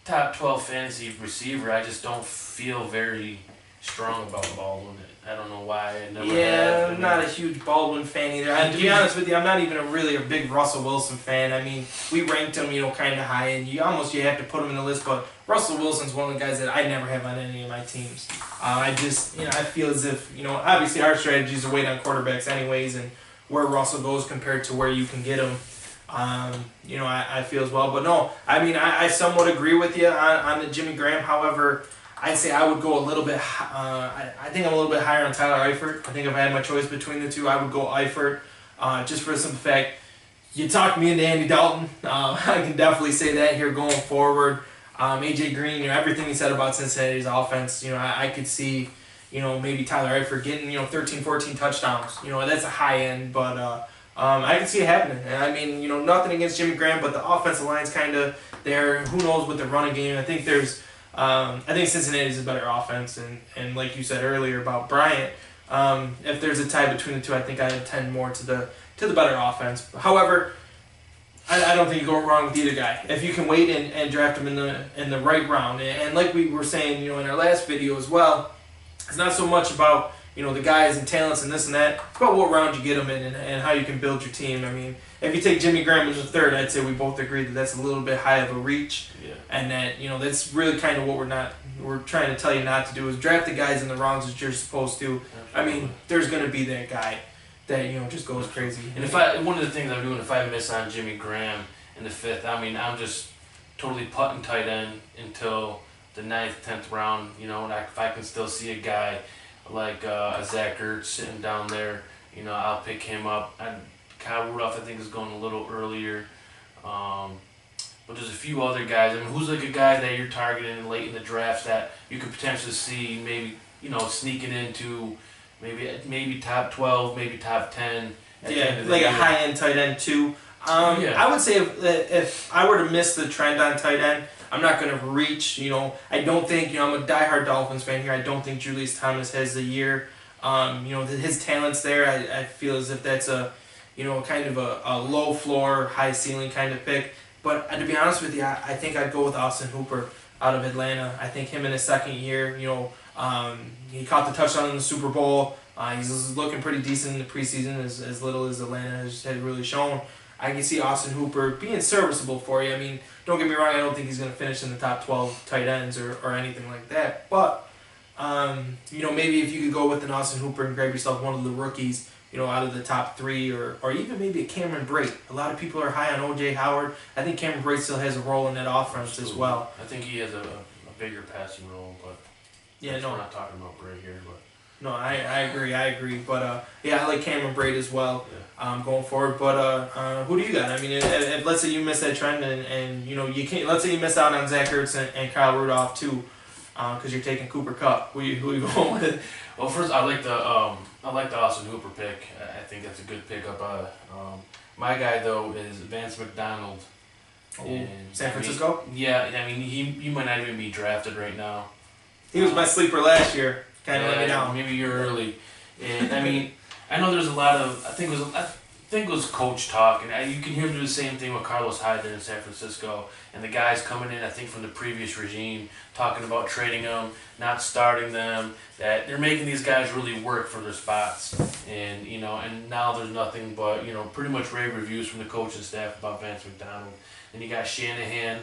B: top 12 fantasy receiver, I just don't feel very strong about Baldwin. I don't know why. I never have.
A: I'm not a huge Baldwin fan either. And to be honest with you, I'm not even really a big Russell Wilson fan. I mean, we ranked him, kind of high, and you have to put him in the list. But Russell Wilson's one of the guys that I never have on any of my teams. I feel as if, obviously our strategy is to wait on quarterbacks anyways, and where Russell goes compared to where you can get him. I feel as well. But no, I mean, I somewhat agree with you on the Jimmy Graham. However, I'd say I would go a little bit. I think I'm a little bit higher on Tyler Eifert. I think if I had my choice between the two, I would go Eifert, just for the simple fact you talked me into Andy Dalton. I can definitely say that here going forward. AJ Green, everything he said about Cincinnati's offense, I could see, maybe Tyler Eifert getting 13, 14 touchdowns. That's a high end, but I can see it happening. And I mean, nothing against Jimmy Graham, but the offensive line's kind of there. Who knows with the running game? I think Cincinnati's a better offense, and like you said earlier about Bryant, if there's a tie between the two, I think I would tend more to the better offense. However, I don't think you go wrong with either guy. If you can wait and draft him in the right round, and like we were saying, in our last video as well, it's not so much about the guys and talents and this and that. It's about what round you get them in and how you can build your team. I mean, if you take Jimmy Graham in the third, I'd say we both agree that that's a little bit high of a reach, and that that's really kind of what we're trying to tell you not to do is draft the guys in the rounds that you're supposed to. I mean, there's going to be that guy that just goes crazy.
B: And one of the things I'm doing, if I miss on Jimmy Graham in the fifth, I mean, I'm just totally putting tight end until the 9th, 10th round. And if I can still see a guy like a Zach Ertz sitting down there, I'll pick him up. And Kyle Rudolph, I think, is going a little earlier. But there's a few other guys. I mean, who's like a guy that you're targeting late in the drafts that you could potentially see maybe sneaking into maybe top 12, maybe top 10.
A: Yeah, like a high end tight end too. I would say if I were to miss the trend on tight end, I'm not going to reach. I don't think I'm a diehard Dolphins fan here. I don't think Julius Thomas has the year. His talents there. I feel as if that's a kind of a low floor, high ceiling kind of pick. But to be honest with you, I think I'd go with Austin Hooper out of Atlanta. I think him in his second year, he caught the touchdown in the Super Bowl. He's looking pretty decent in the preseason, as little as Atlanta has really shown. I can see Austin Hooper being serviceable for you. I mean, don't get me wrong, I don't think he's going to finish in the top 12 tight ends or anything like that. But, maybe if you could go with an Austin Hooper and grab yourself one of the rookies, out of the top 3, or even maybe a Cameron Brate. A lot of people are high on O.J. Howard. I think Cameron Brate still has a role in that offense as well.
B: I think he has a bigger passing role, but we're not talking about Brate here. But
A: no, I agree. But I like Cameron Brate as well going forward. But who do you got? I mean, if let's say you miss that trend and you can't. Let's say you miss out on Zach Ertz and Kyle Rudolph too, because you're taking Cooper Kupp. Who you going with?
B: Well, first I like the Austin Hooper pick. I think that's a good pickup. My guy though is Vance McDonald.
A: In San Francisco?
B: I mean he might not even be drafted right now.
A: He was my sleeper last year. Kind of let me down.
B: Maybe you're early. And I mean, I know there's a lot of I think it was coach talk, and you can hear him do the same thing with Carlos Hyde there in San Francisco, and the guys coming in, I think from the previous regime, talking about trading them, not starting them, that they're making these guys really work for their spots, and and now there's nothing but pretty much rave reviews from the coaching staff about Vance McDonald. And you got Shanahan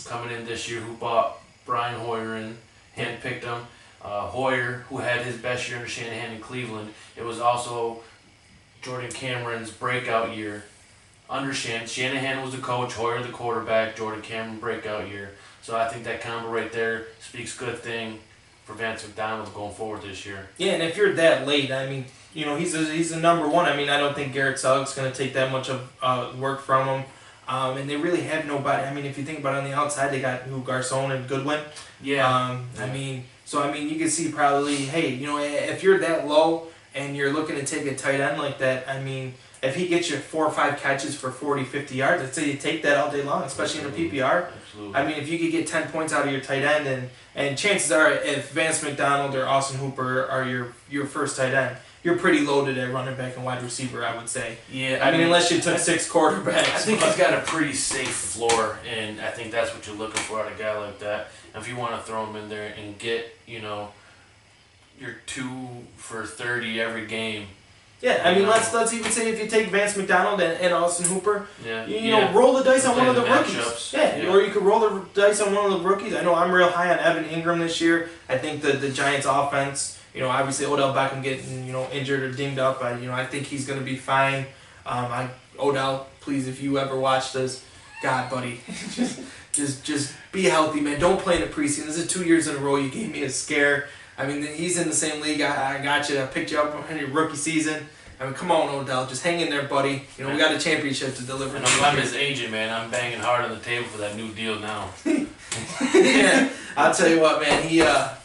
B: coming in this year, who bought Brian Hoyer and handpicked him. Hoyer, who had his best year under Shanahan in Cleveland. It was also Jordan Cameron's breakout year under Shanahan was the coach, Hoyer the quarterback, Jordan Cameron breakout year. So I think that combo right there speaks good thing for Vance McDonald going forward this year.
A: Yeah, and if you're that late, I mean, he's a number one. I mean, I don't think Garrett Suggs going to take that much of work from him. And they really have nobody. I mean, if you think about it, on the outside, they got Garcon and Goodwin.
B: Yeah.
A: I mean, you can see probably, hey, if you're that low and you're looking to take a tight end like that, I mean, if he gets you 4 or 5 catches for 40, 50 yards, I'd say you take that all day long, especially in a PPR.
B: Absolutely.
A: I mean, if you could get 10 points out of your tight end, and chances are, if Vance McDonald or Austin Hooper are your first tight end, you're pretty loaded at running back and wide receiver, I would say.
B: Yeah.
A: I mean, unless you took 6 quarterbacks.
B: I think he's got a pretty safe floor, and I think that's what you're looking for out of a guy like that. And if you want to throw him in there and get, your 2 for 30 every game.
A: Yeah, I mean, let's even say if you take Vance McDonald and Austin Hooper,
B: yeah.
A: Roll the dice on one of the rookies.
B: Matchups.
A: Yeah, or you could roll the dice on one of the rookies. I know I'm real high on Evan Ingram this year. I think the Giants' offense, obviously Odell Beckham getting injured or dinged up. I think he's going to be fine. Odell, please, if you ever watch this, God, buddy, just be healthy, man. Don't play in the preseason. This is 2 years in a row you gave me a scare. I mean, he's in the same league. I got you. I picked you up in your rookie season. I mean, come on, Odell. Just hang in there, buddy. We got a championship to deliver.
B: And I'm his agent, man. I'm banging hard on the table for that new deal now.
A: Yeah, I'll tell you what, man.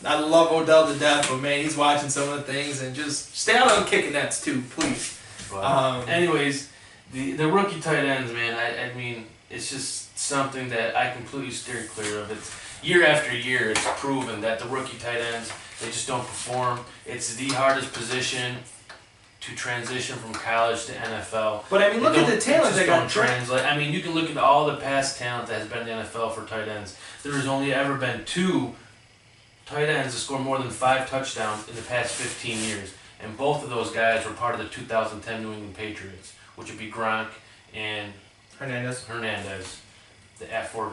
A: I love Odell to death, but, man, he's watching some of the things. And just stay out on kicking nets, too, please.
B: But, anyways, the rookie tight ends, man, I mean, it's just something that I completely steer clear of. It's year after year, it's proven that the rookie tight ends, they just don't perform. It's the hardest position to transition from college to NFL.
A: But I mean, look at the talent they got.
B: Don't translate. I mean, you can look at all the past talent that has been in the NFL for tight ends. There has only ever been 2 tight ends to score more than 5 touchdowns in the past 15 years, and both of those guys were part of the 2010 New England Patriots, which would be Gronk and
A: Hernandez.
B: The F4.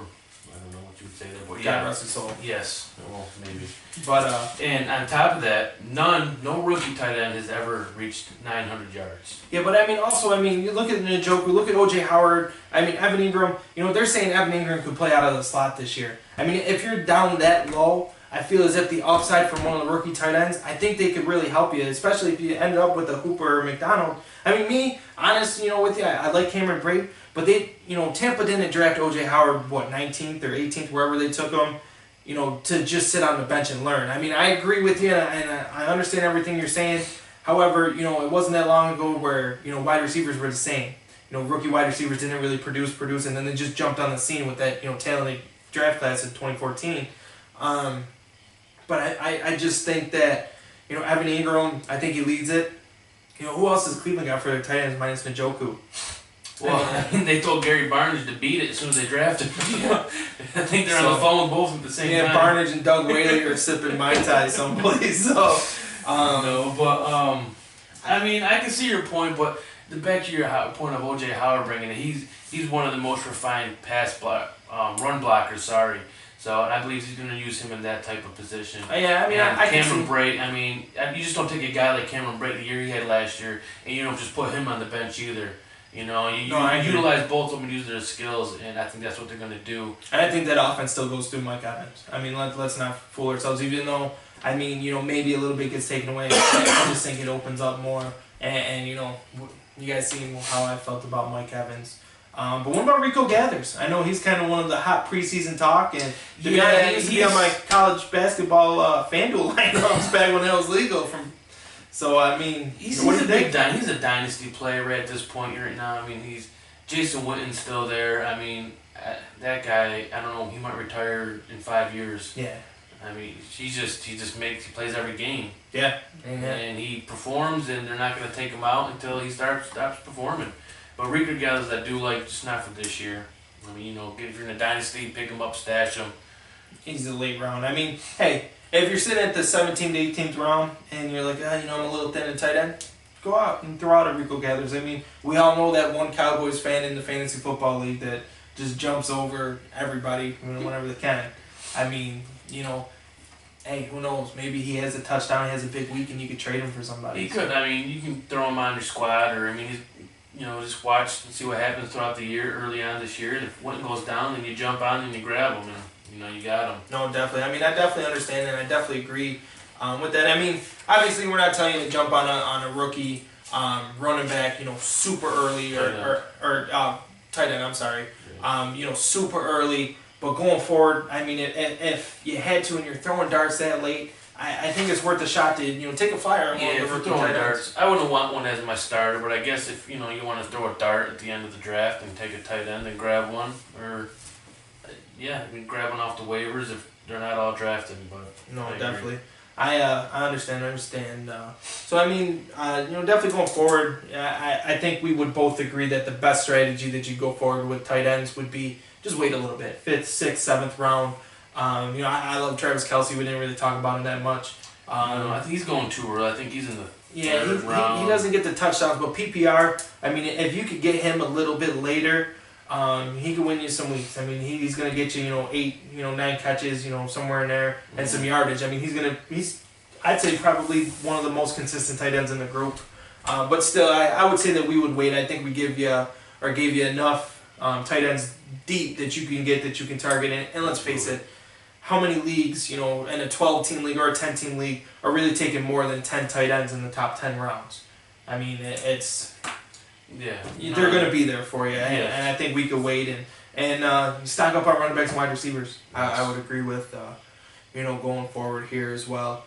B: I don't know what you would say there, but
A: God rest his soul.
B: Yes, well, maybe.
A: But
B: and on top of that, no rookie tight end has ever reached 900 yards.
A: yeah, but I mean, also, I mean, you look at Njoku, look at O.J. Howard. I mean, Evan Ingram. You know, they're saying Evan Ingram could play out of the slot this year. I mean, if you're down that low, I feel as if the upside from one of the rookie tight ends, I think they could really help you, especially if you end up with a Hooper or McDonald. I mean, me, honest, you know, with you, I like Cameron Brate, but they, you know, Tampa didn't draft O.J. Howard, 19th or 18th, wherever they took him, you know, to just sit on the bench and learn. I mean, I agree with you, and I understand everything you're saying. However, you know, it wasn't that long ago where, you know, wide receivers were the same. You know, rookie wide receivers didn't really produce, and then they just jumped on the scene with that, you know, talented draft class in 2014. But I just think that, you know, Evan Ingram, I think he leads it. You know, who else has Cleveland got for their tight ends minus Njoku?
B: Well, I mean, they told Gary Barnidge to beat it as soon as they drafted him. I think they're on the phone with both at the same time.
A: Yeah, Barnidge and Doug Whaley are sipping Mai Tai someplace. So,
B: no, but I mean, I can see your point, but back to your point of O.J. Howard bringing it, he's one of the most refined run blockers. Sorry. So I believe he's going to use him in that type of position.
A: Yeah, I mean, I
B: Cameron Brate, I mean, you just don't take a guy like Cameron Brate the year he had last year, and you don't just put him on the bench either. You know, you utilize both of them and use their skills, and I think that's what they're going to do.
A: And I think that offense still goes through Mike Evans. I mean, let's not fool ourselves, even though, I mean, you know, maybe a little bit gets taken away. I just think it opens up more. And you know, you guys see how I felt about Mike Evans. But what about Rico Gathers? I know he's kind of one of the hot preseason talk, and to be honest, he used to be on my college basketball FanDuel lineups back when that was legal. So I mean,
B: he's a dynasty player right at this point right now. I mean, Jason Witten's still there. I mean, that guy, I don't know, he might retire in 5 years.
A: Yeah.
B: I mean, he plays every game.
A: Yeah.
B: And he performs, and they're not going to take him out until he stops performing. But Rico Gathers, I do like, just not for this year. I mean, you know, if you're in a dynasty, pick him up, stash him.
A: He's a late round. I mean, hey, if you're sitting at the 17th to 18th round and you're like, you know, I'm a little thin in tight end, go out and throw out a Rico Gathers. I mean, we all know that one Cowboys fan in the fantasy football league that just jumps over everybody whenever they can. I mean, you know, hey, who knows? Maybe he has a touchdown, he has a big week, and you could trade him for somebody.
B: He could. I mean, you can throw him on your squad, or, I mean, you know, just watch and see what happens throughout the year, early on this year. And if one goes down, then you jump on and you grab him, and, you know, you got him.
A: No, definitely. I mean, I definitely understand and I definitely agree with that. I mean, obviously, we're not telling you to jump on a rookie running back, you know, super early or tight end, I'm sorry, you know, super early. But going forward, I mean, if you had to and you're throwing darts that late, I think it's worth a shot to, you know, take a flyer on one of the rookie
B: throwing
A: tight
B: darts.
A: ends.
B: I wouldn't want one as my starter, but I guess if, you know, you want to throw a dart at the end of the draft and take a tight end and grab one, or yeah, I mean, grab one off the waivers if they're not all drafted. But
A: No, definitely. I understand. So I mean, you know, definitely going forward, I think we would both agree that the best strategy that you go forward with tight ends would be just wait a little bit, 5th, 6th, 7th round. You know, I love Travis Kelce. We didn't really talk about him that much.
B: I think he's going too early. I think he's in the third round.
A: He doesn't get the touchdowns, but PPR, I mean, if you could get him a little bit later, he could win you some weeks. I mean, he's going to get you, you know, 8, you know, 9 catches, you know, somewhere in there, and some yardage. I mean, he's I'd say probably one of the most consistent tight ends in the group. But still, I would say that we would wait. I think we gave you enough tight ends deep that you can target. And let's face it, how many leagues, you know, in a 12-team league or a 10-team league are really taking more than 10 tight ends in the top 10 rounds? I mean, it's...
B: Yeah.
A: They're going to be there for you. And I think we could wait and stock up on running backs and wide receivers. I would agree with, you know, going forward here as well.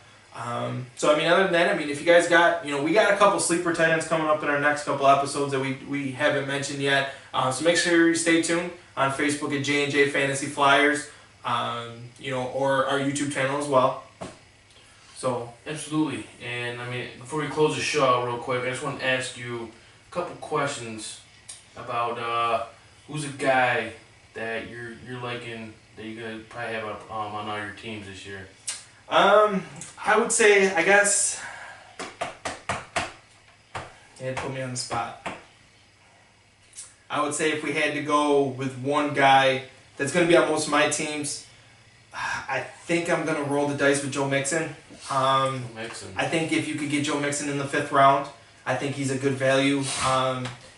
A: So, I mean, other than that, I mean, if you guys got, you know, we got a couple sleeper tight ends coming up in our next couple episodes that we haven't mentioned yet. So make sure you stay tuned on Facebook at J&J Fantasy Flyers, you know, or our YouTube channel as well. So
B: Absolutely. And I mean, before we close the show out real quick, I just want to ask you a couple questions about who's a guy that you're liking that you're gonna probably have on all your teams this year.
A: I would say, I guess, it put me on the spot. I would say if we had to go with one guy that's going to be on most of my teams, I think I'm going to roll the dice with Joe Mixon.
B: Mixon.
A: I think if you could get Joe Mixon in the 5th round, I think he's a good value.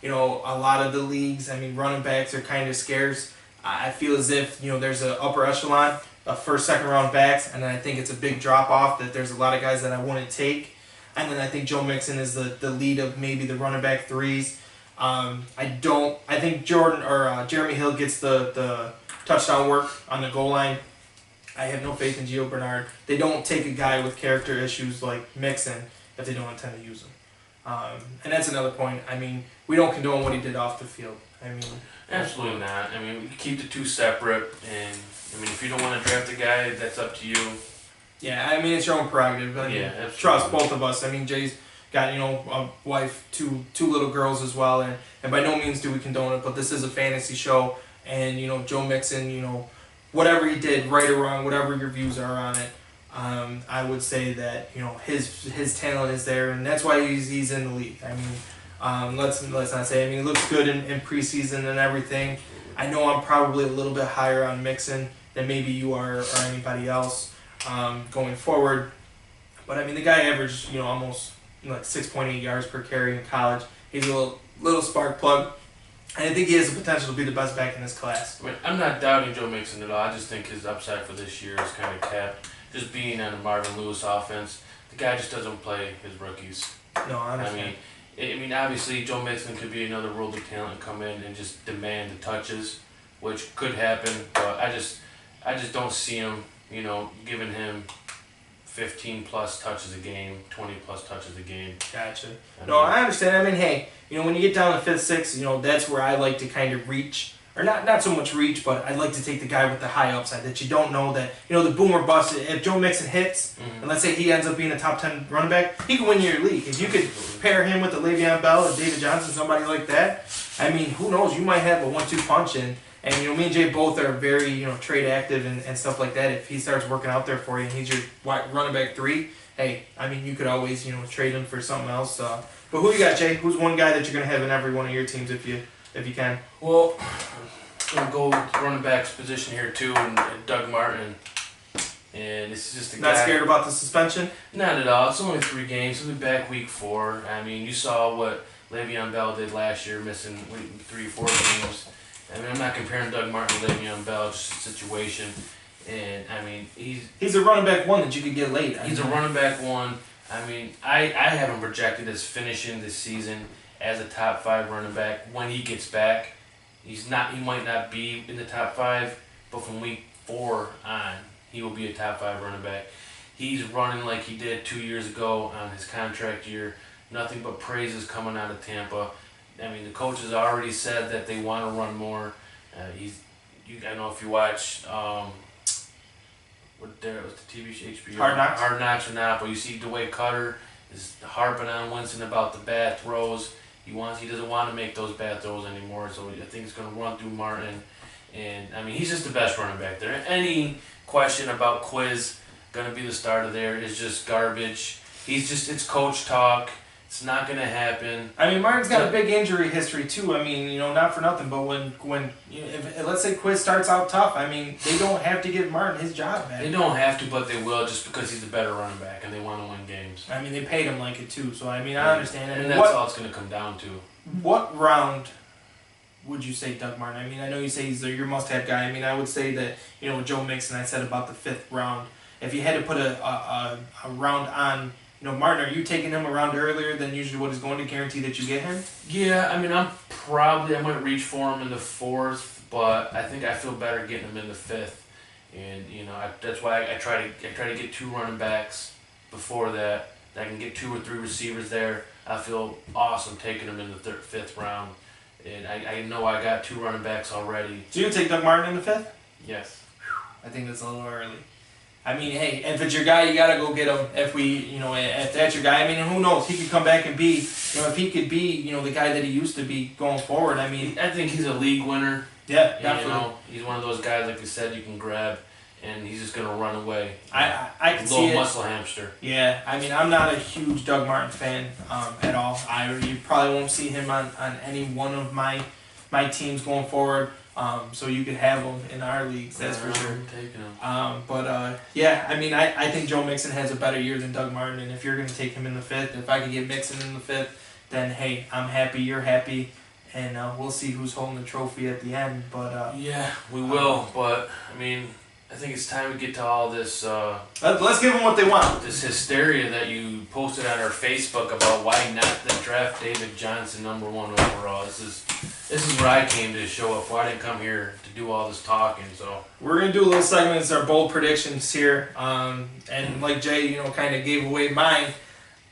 A: You know, a lot of the leagues, I mean, running backs are kind of scarce. I feel as if, you know, there's an upper echelon of first, second round backs, and then I think it's a big drop off that there's a lot of guys that I wouldn't take. And then I think Joe Mixon is the lead of maybe the running back 3s. I think Jeremy Hill gets the touchdown work on the goal line. I have no faith in Gio Bernard. They don't take a guy with character issues like Mixon if they don't intend to use him. And that's another point. I mean, we don't condone what he did off the field. I mean,
B: Absolutely not. I mean, we can keep the two separate, and I mean, if you don't want to draft a guy, that's up to you.
A: yeah, I mean, it's your own prerogative. I mean,
B: Yeah, absolutely.
A: trust both of us. I mean, Jay's got, you know, a wife, two little girls as well, and by no means do we condone it, but this is a fantasy show, and, you know, Joe Mixon, you know, whatever he did, right or wrong, whatever your views are on it, I would say that, you know, his talent is there, and that's why he's in the league. I mean, let's not say. I mean, he looks good in preseason and everything. I know I'm probably a little bit higher on Mixon than maybe you are or anybody else going forward, but I mean, the guy averaged, you know, almost like 6.8 yards per carry in college. He's a little spark plug. And I think he has the potential to be the best back in this class.
B: I mean, I'm not doubting Joe Mixon at all. I just think his upside for this year is kind of capped. Just being on the Marvin Lewis offense, the guy just doesn't play his rookies.
A: No, I understand.
B: I mean, obviously, Joe Mixon could be another world of talent and come in and just demand the touches, which could happen. But I just don't see him, you know, giving him 15 plus touches a game, 20 plus touches a game.
A: Gotcha. No, I understand. I mean, hey, you know, when you get down to 5th, 6th, you know, that's where I like to kind of reach. Or not so much reach, but I'd like to take the guy with the high upside that you don't know that, you know, the boom or bust. If Joe Mixon hits, and let's say he ends up being a top 10 running back, he can win your league. If you could pair him with a Le'Veon Bell or David Johnson, somebody like that, I mean, who knows? You might have a 1-2 punch in. And, you know, me and Jay both are very, you know, trade active and stuff like that. If he starts working out there for you and he's your running back 3, hey, I mean, you could always, you know, trade him for something else. But who you got, Jay? Who's one guy that you're going to have in every one of your teams if you can?
B: Well, I'm going to go with the running back's position here, too, and Doug Martin. And this is just a guy.
A: Not scared about the suspension?
B: Not at all. It's only 3 games. He'll be back week 4. I mean, you saw what Le'Veon Bell did last year, missing 3-4 games. I mean, I'm not comparing Doug Martin to Le'Veon Bell, just a situation. And, I mean,
A: he's a running back 1 that you could get late.
B: He's a running back 1. I mean, I have him projected as finishing this season as a top 5 running back when he gets back. He might not be in the top 5, but from week 4 on, he will be a top 5 running back. He's running like he did 2 years ago on his contract year. Nothing but praises coming out of Tampa. I mean, the coaches already said that they want to run more. I don't know if you watch what there was the TV show HBO
A: Hard
B: Knocks or not, but you see DeWayne Cutter is harping on Winston about the bad throws. He doesn't want to make those bad throws anymore, so I think he's going to run through Martin. And I mean, he's just the best running back there. Any question about Quiz going to be the starter there is just garbage. It's coach talk. It's not going to happen.
A: I mean, Martin's got a big injury history too. I mean, you know, not for nothing, but when you know, if let's say Quiz starts out tough, I mean, they don't have to give Martin his job back.
B: They don't have to, but they will, just because he's a better running back and they want to win games.
A: I mean, they paid him like it too, so I mean, I understand.
B: And that's all it's going to come down to.
A: What round would you say Doug Martin? I mean, I know you say he's your must-have guy. I mean, I would say that, you know, Joe Mixon, I said about the 5th round. If you had to put a round on, you know, Martin, are you taking him around earlier than usually what is going to guarantee that you get him?
B: Yeah, I mean, I might reach for him in the 4th, but I think I feel better getting him in the 5th. And, you know, that's why I try to get 2 running backs before that. I can get 2 or 3 receivers there. I feel awesome taking them in the 5th round. And I know I got 2 running backs already.
A: So you take Doug Martin in the 5th?
B: Yes.
A: I think that's a little early. I mean, hey, if it's your guy, you gotta go get him. If that's your guy, I mean, who knows? He could come back and be, if he could be, the guy that he used to be going forward. I mean,
B: I think he's a league winner.
A: yeah,
B: And,
A: definitely.
B: he's one of those guys, like you said, you can grab, and he's just gonna run away.
A: I can see
B: Little
A: it.
B: muscle hamster.
A: Yeah, I mean, I'm not a huge Doug Martin fan at all. You probably won't see him on any one of my teams going forward. So you could have him in our leagues, that's for sure.
B: I'm taking him.
A: Yeah, I mean, I think Joe Mixon has a better year than Doug Martin, and if you're going to take him in the fifth, if I could get Mixon in the fifth, then hey, I'm happy, you're happy, and we'll see who's holding the trophy at the end. But
B: Yeah, we will, but I mean, I think it's time to get to all this
A: let's give them what they want.
B: this hysteria that you posted on our Facebook about why not the draft David Johnson #1 overall. This is where I came to show up. Why I didn't come here to do all this talking. So
A: We're gonna do a little segment. It's our bold predictions here, and like Jay, kind of gave away mine.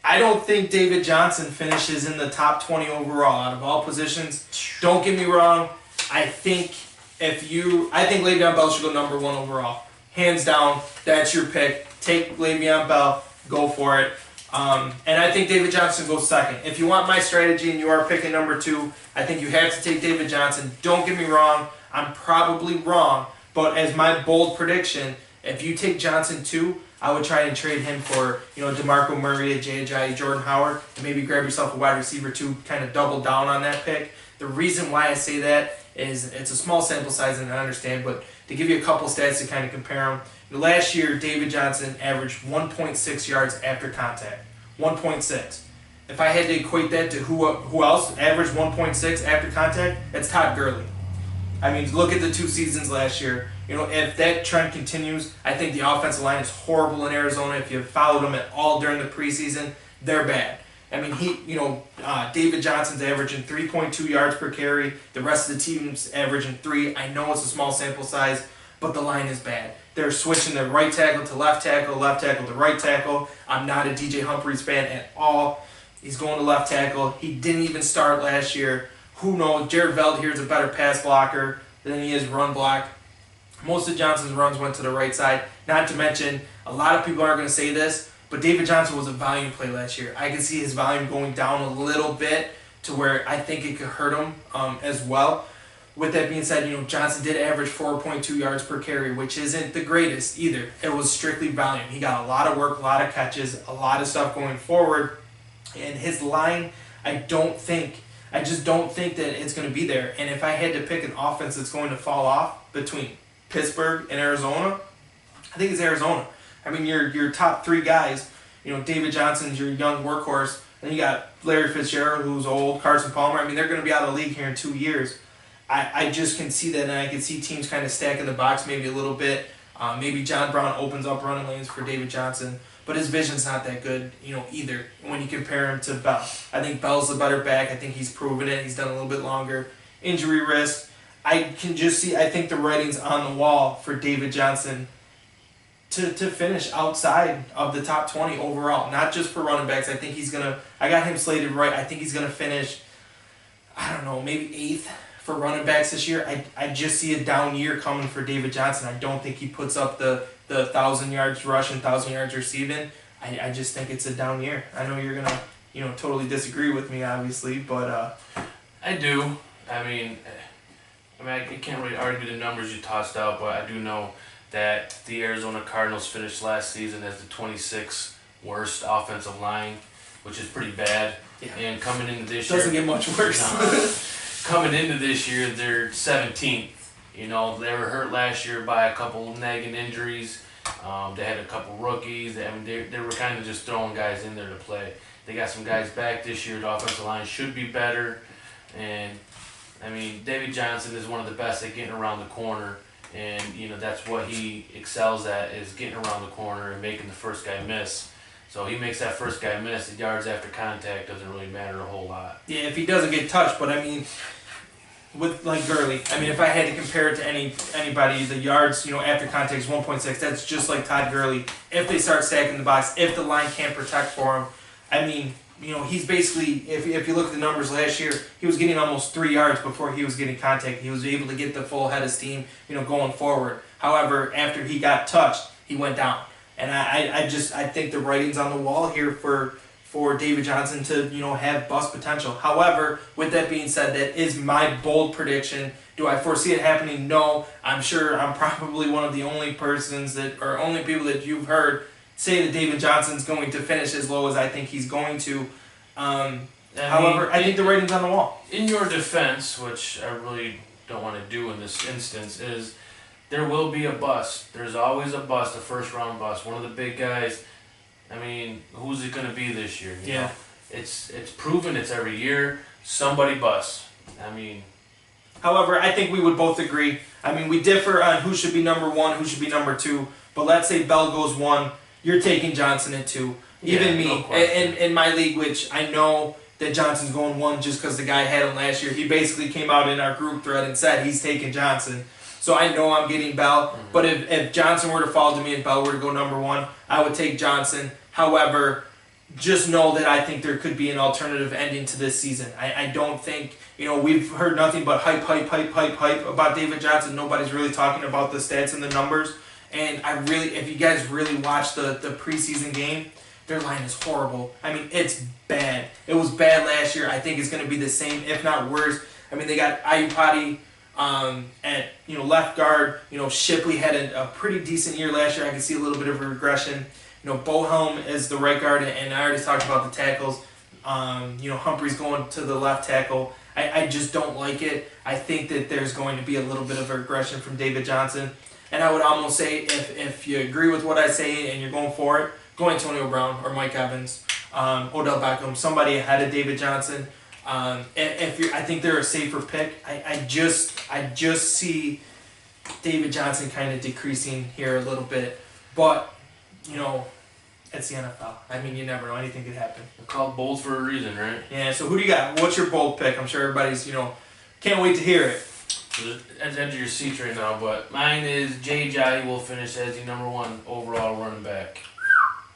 A: I don't think David Johnson finishes in the top 20 overall out of all positions. Don't get me wrong. I think Le'Veon Bell should go #1 overall, hands down. That's your pick. Take Le'Veon Bell, go for it. And I think David Johnson goes second. If you want my strategy and you are picking #2, I think you have to take David Johnson. Don't get me wrong. I'm probably wrong, but as my bold prediction, if you take Johnson 2, I would try and trade him for, DeMarco Murray, Jay, Jordan Howard, and maybe grab yourself a wide receiver to kind of double down on that pick. The reason why I say that is it's a small sample size, and I understand, but to give you a couple stats to kind of compare them, last year David Johnson averaged 1.6 yards after contact. 1.6. If I had to equate that to who else averaged 1.6 after contact, it's Todd Gurley. I mean, look at the 2 seasons last year. If that trend continues, I think the offensive line is horrible in Arizona. If you've followed them at all during the preseason, they're bad. I mean, David Johnson's averaging 3.2 yards per carry. The rest of the team's averaging 3. I know it's a small sample size, but the line is bad. They're switching their right tackle to left tackle to right tackle. I'm not a DJ Humphries fan at all. He's going to left tackle. He didn't even start last year. Who knows? Jared Veldheer is a better pass blocker than he is run block. Most of Johnson's runs went to the right side. Not to mention, a lot of people aren't going to say this, but David Johnson was a volume play last year. I can see his volume going down a little bit to where I think it could hurt him as well. With that being said, Johnson did average 4.2 yards per carry, which isn't the greatest either. It was strictly volume. He got a lot of work, a lot of catches, a lot of stuff going forward. And his line, I just don't think that it's going to be there. And if I had to pick an offense that's going to fall off between Pittsburgh and Arizona, I think it's Arizona. I mean, your top 3 guys, David Johnson's your young workhorse. Then you got Larry Fitzgerald, who's old, Carson Palmer. I mean, they're going to be out of the league here in 2 years. I just can see that, and I can see teams kind of stacking the box maybe a little bit. Maybe John Brown opens up running lanes for David Johnson, but his vision's not that good, either when you compare him to Bell. I think Bell's the better back. I think he's proven it. He's done a little bit longer. Injury risk. I can just see, I think the writing's on the wall for David Johnson to finish outside of the top 20 overall, not just for running backs. I think I got him slated right. I think he's going to finish, I don't know, maybe 8th for running backs this year. I just see a down year coming for David Johnson. I don't think he puts up the 1,000 yards rushing, 1,000 yards receiving. I just think it's a down year. I know you're gonna, totally disagree with me, obviously, but
B: I do. I mean, I can't really argue the numbers you tossed out, but I do know that the Arizona Cardinals finished last season as the 26th worst offensive line, which is pretty bad.
A: Yeah.
B: And coming into this year,
A: doesn't get much worse.
B: Coming into this year, they're 17th. They were hurt last year by a couple nagging injuries. They had a couple rookies. They were kind of just throwing guys in there to play. They got some guys back this year. The offensive line should be better. And, I mean, David Johnson is one of the best at getting around the corner. And, that's what he excels at, is getting around the corner and making the first guy miss. So he makes that first guy miss. The yards after contact doesn't really matter a whole lot.
A: Yeah, if he doesn't get touched, but I mean, with like Gurley, I mean, if I had to compare it to anybody, the yards, after contact is 1.6. That's just like Todd Gurley. If they start stacking the box, if the line can't protect for him, I mean, he's basically, if you look at the numbers last year, he was getting almost 3 yards before he was getting contact. He was able to get the full head of steam, going forward. However, after he got touched, he went down. And I think the writing's on the wall here for David Johnson to, have bust potential. However, with that being said, that is my bold prediction. Do I foresee it happening? No. I'm sure I'm probably one of the only people that you've heard say that David Johnson's going to finish as low as I think he's going to. However, I think the writing's on the wall.
B: In your defense, which I really don't want to do in this instance, is there will be a bust. There's always a bust, a first-round bust. One of the big guys. I mean, who's it going to be this year? You know? It's proven. It's every year. Somebody busts. I mean.
A: However, I think we would both agree. I mean, we differ on who should be number 1, who should be number 2. But let's say Bell goes 1, you're taking Johnson at 2. Even me,
B: no
A: in my league, which I know that Johnson's going 1 just because the guy had him last year. He basically came out in our group thread and said he's taking Johnson. So I know I'm getting Bell. Mm-hmm. But if Johnson were to fall to me and Bell were to go number 1, I would take Johnson. However, just know that I think there could be an alternative ending to this season. I don't think, we've heard nothing but hype about David Johnson. Nobody's really talking about the stats and the numbers. And if you guys really watch the preseason game, their line is horrible. I mean, it's bad. It was bad last year. I think it's going to be the same, if not worse. I mean, they got Ayupati at left guard. Shipley had a pretty decent year last year. I can see a little bit of a regression. Bohelm is the right guard, and I already talked about the tackles. Humphrey's going to the left tackle. I just don't like it. I think that there's going to be a little bit of a regression from David Johnson. And I would almost say if you agree with what I say and you're going for it, go Antonio Brown or Mike Evans, Odell Beckham, somebody ahead of David Johnson. I think they're a safer pick. I just see David Johnson kind of decreasing here a little bit, but it's the NFL. I mean, you never know. Anything could happen.
B: They're called bold for a reason, right?
A: Yeah. So who do you got? What's your bold pick? I'm sure everybody's can't wait to hear it.
B: At the edge of your seats right now, but mine is Jay Ajayi will finish as the number 1 overall running back.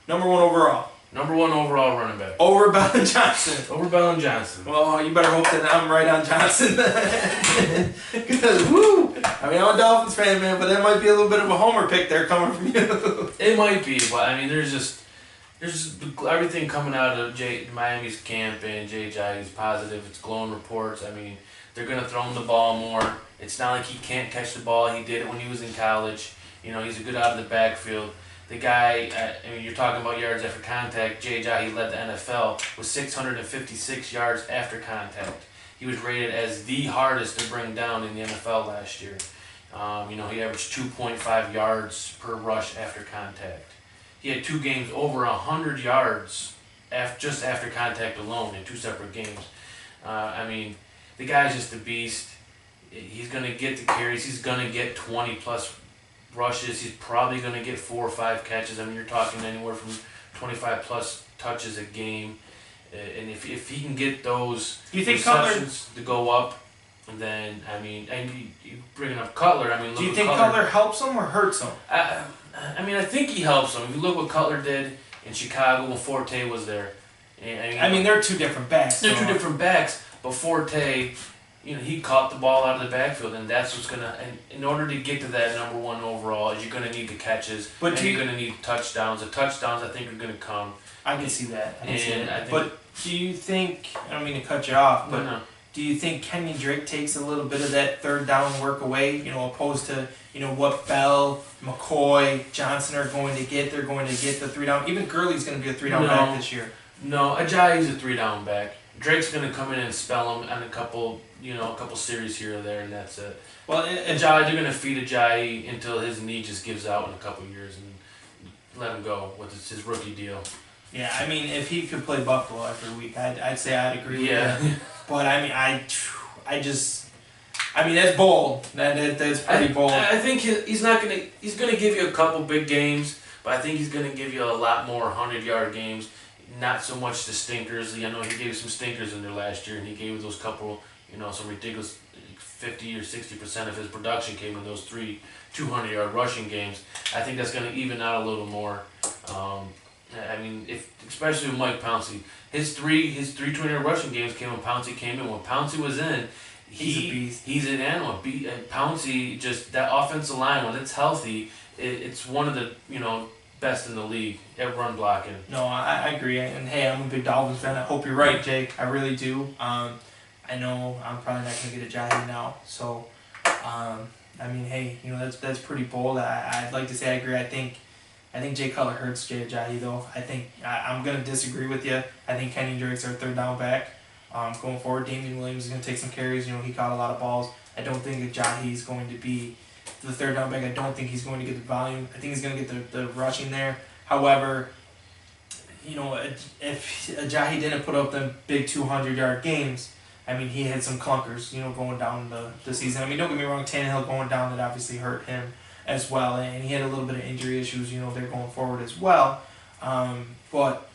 A: Number 1 overall.
B: Number 1 overall running back.
A: Over Bell and Johnson.
B: Over Bell and Johnson.
A: Well, you better hope that I'm right on Johnson. Because, woo! I mean, I'm a Dolphins fan, man, but that might be a little bit of a homer pick there coming from you.
B: It might be, but I mean, there's just everything coming out of Miami's camp, and Jay Ajayi's positive. It's glowing reports. I mean, they're going to throw him the ball more. It's not like he can't catch the ball. He did it when he was in college. He's a good out of the backfield. The guy, you're talking about yards after contact. Jay Ajayi led the NFL with 656 yards after contact. He was rated as the hardest to bring down in the NFL last year. He averaged 2.5 yards per rush after contact. He had 2 games over 100 yards just after contact alone in 2 separate games. The guy's just a beast. He's going to get the carries. He's going to get 20-plus rushes. He's probably going to get 4 or 5 catches. I mean, you're talking anywhere from 25-plus touches a game. And if he can get those receptions to go up, then, and you bringing up Cutler, look.
A: Do you think Cutler helps him or hurts him?
B: I think he helps him. If you look what Cutler did in Chicago when Forte was there.
A: They're 2 different backs.
B: They're 2 different backs, but Forte, he caught the ball out of the backfield, and that's what's going to, and in order to get to that number 1 overall, you're going to need the catches, and you're going to need touchdowns. The touchdowns, I think, are going to come.
A: I can see that. But do you think, I don't mean to cut you off, but no. Do you think Kenyon Drake takes a little bit of that third down work away, opposed to, what Bell, McCoy, Johnson are going to get? They're going to get the 3 down. Even Gurley's going to be a 3 down back this year.
B: No, Ajayi's a 3 down back. Drake's going to come in and spell him on a couple series here or there, and that's it. Well, Ajayi, they're going to feed Ajayi until his knee just gives out in a couple years and let him go with his rookie deal.
A: Yeah, if he could play Buffalo every week, I'd say I'd agree with that. But that's bold. That's pretty bold.
B: I think he's going to give you a couple big games, but I think he's going to give you a lot more 100-yard games. Not so much the stinkers. I know he gave some stinkers in there last year, and he gave those couple, some ridiculous 50 or 60% of his production came in those 3 200-yard rushing games. I think that's going to even out a little more. Especially with Mike Pouncey, his 3 200-yard rushing games came when Pouncey came in. When Pouncey was in,
A: he's a beast.
B: He's an animal. Pouncey, just that offensive line, when it's healthy, it's one of the best in the league at run blocking.
A: No, I agree. And hey, I'm a big Dolphins fan. I hope you're right, Jake. I really do. I know I'm probably not going to get a Ajayi now. So, I mean, hey, that's pretty bold. I'd like to say I agree. I think Jay Cutler hurts Jay Ajayi, though. I think I'm going to disagree with you. I think Kenyon Drake's our third down back. Going forward, Damian Williams is going to take some carries. He caught a lot of balls. I don't think Ajayi is going to be the third down back. I don't think he's going to get the volume. I think he's going to get the rushing there. However, if Ajayi didn't put up the big 200-yard games, I mean, he had some clunkers, going down the season. I mean, don't get me wrong, Tannehill going down, that obviously hurt him as well. And he had a little bit of injury issues, there going forward as well. But,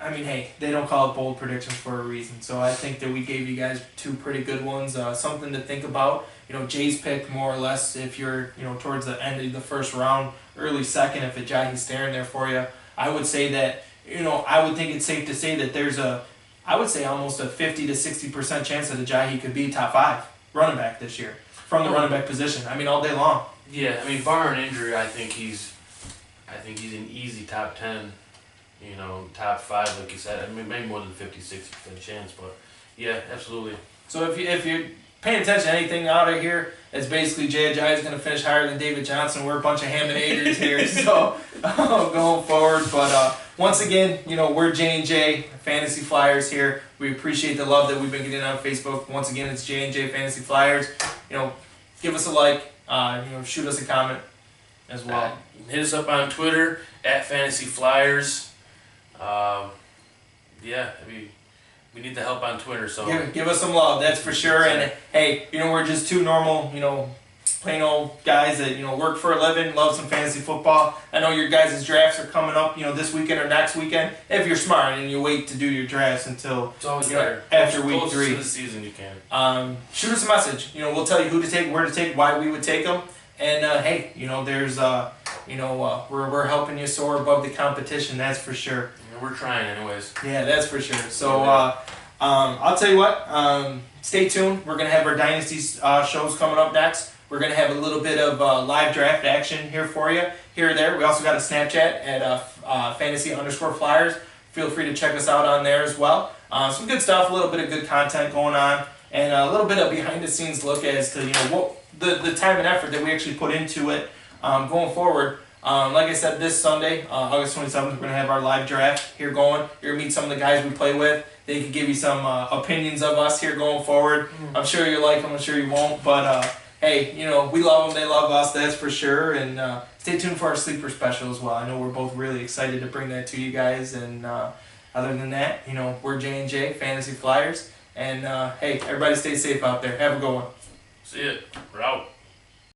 A: I mean, hey, they don't call it bold predictions for a reason. So I think that we gave you guys two pretty good ones, something to think about. Jay's pick more or less if you're, towards the end of the first round, early second, if Ajayi's staring there for you. I would say that, I would think it's safe to say that there's I would say almost a 50 to 60% chance that Ajayi could be top 5 running back this year from the running back position. I mean, all day long.
B: Yeah, I mean, barring injury, I think he's an easy top 10, top 5, like you said. I mean, maybe more than 50, 60% chance, but yeah, absolutely.
A: So if you're paying attention to anything out of here, it's basically Jay Ajayi is going to finish higher than David Johnson. We're a bunch of ham and eggers here, so going forward. But once again, we're J&J Fantasy Flyers here. We appreciate the love that we've been getting on Facebook. Once again, it's J&J Fantasy Flyers. Give us a like. Shoot us a comment as well.
B: Hit us up on Twitter @FantasyFlyers. Yeah, we need the help on Twitter, so
A: give us some love, that's for sure. And hey, we're just two normal, plain old guys that work for a living, love some fantasy football. I know your guys' drafts are coming up, this weekend or next weekend. If you're smart and you wait to do your drafts until
B: it's always better
A: after week 3
B: to the season, you can
A: shoot us a message. We'll tell you who to take, where to take, why we would take them. And hey, there's we're helping you soar above the competition. That's for sure.
B: We're trying anyways.
A: Yeah, that's for sure. So I'll tell you what. Stay tuned. We're gonna have our Dynasty shows coming up next. We're gonna have a little bit of live draft action here for you, here or there. We also got a Snapchat at fantasy_flyers. Feel free to check us out on there as well. Some good stuff, a little bit of good content going on, and a little bit of behind the scenes look as to what the time and effort that we actually put into it going forward. Like I said, this Sunday, August 27th, we're going to have our live draft here going. You're going to meet some of the guys we play with. They can give you some opinions of us here going forward. I'm sure you like them, I'm sure you won't. But, hey, we love them, they love us, that's for sure. And stay tuned for our sleeper special as well. I know we're both really excited to bring that to you guys. And other than that, we're J&J Fantasy Flyers. And, hey, everybody stay safe out there. Have a good one.
B: See ya. We're out.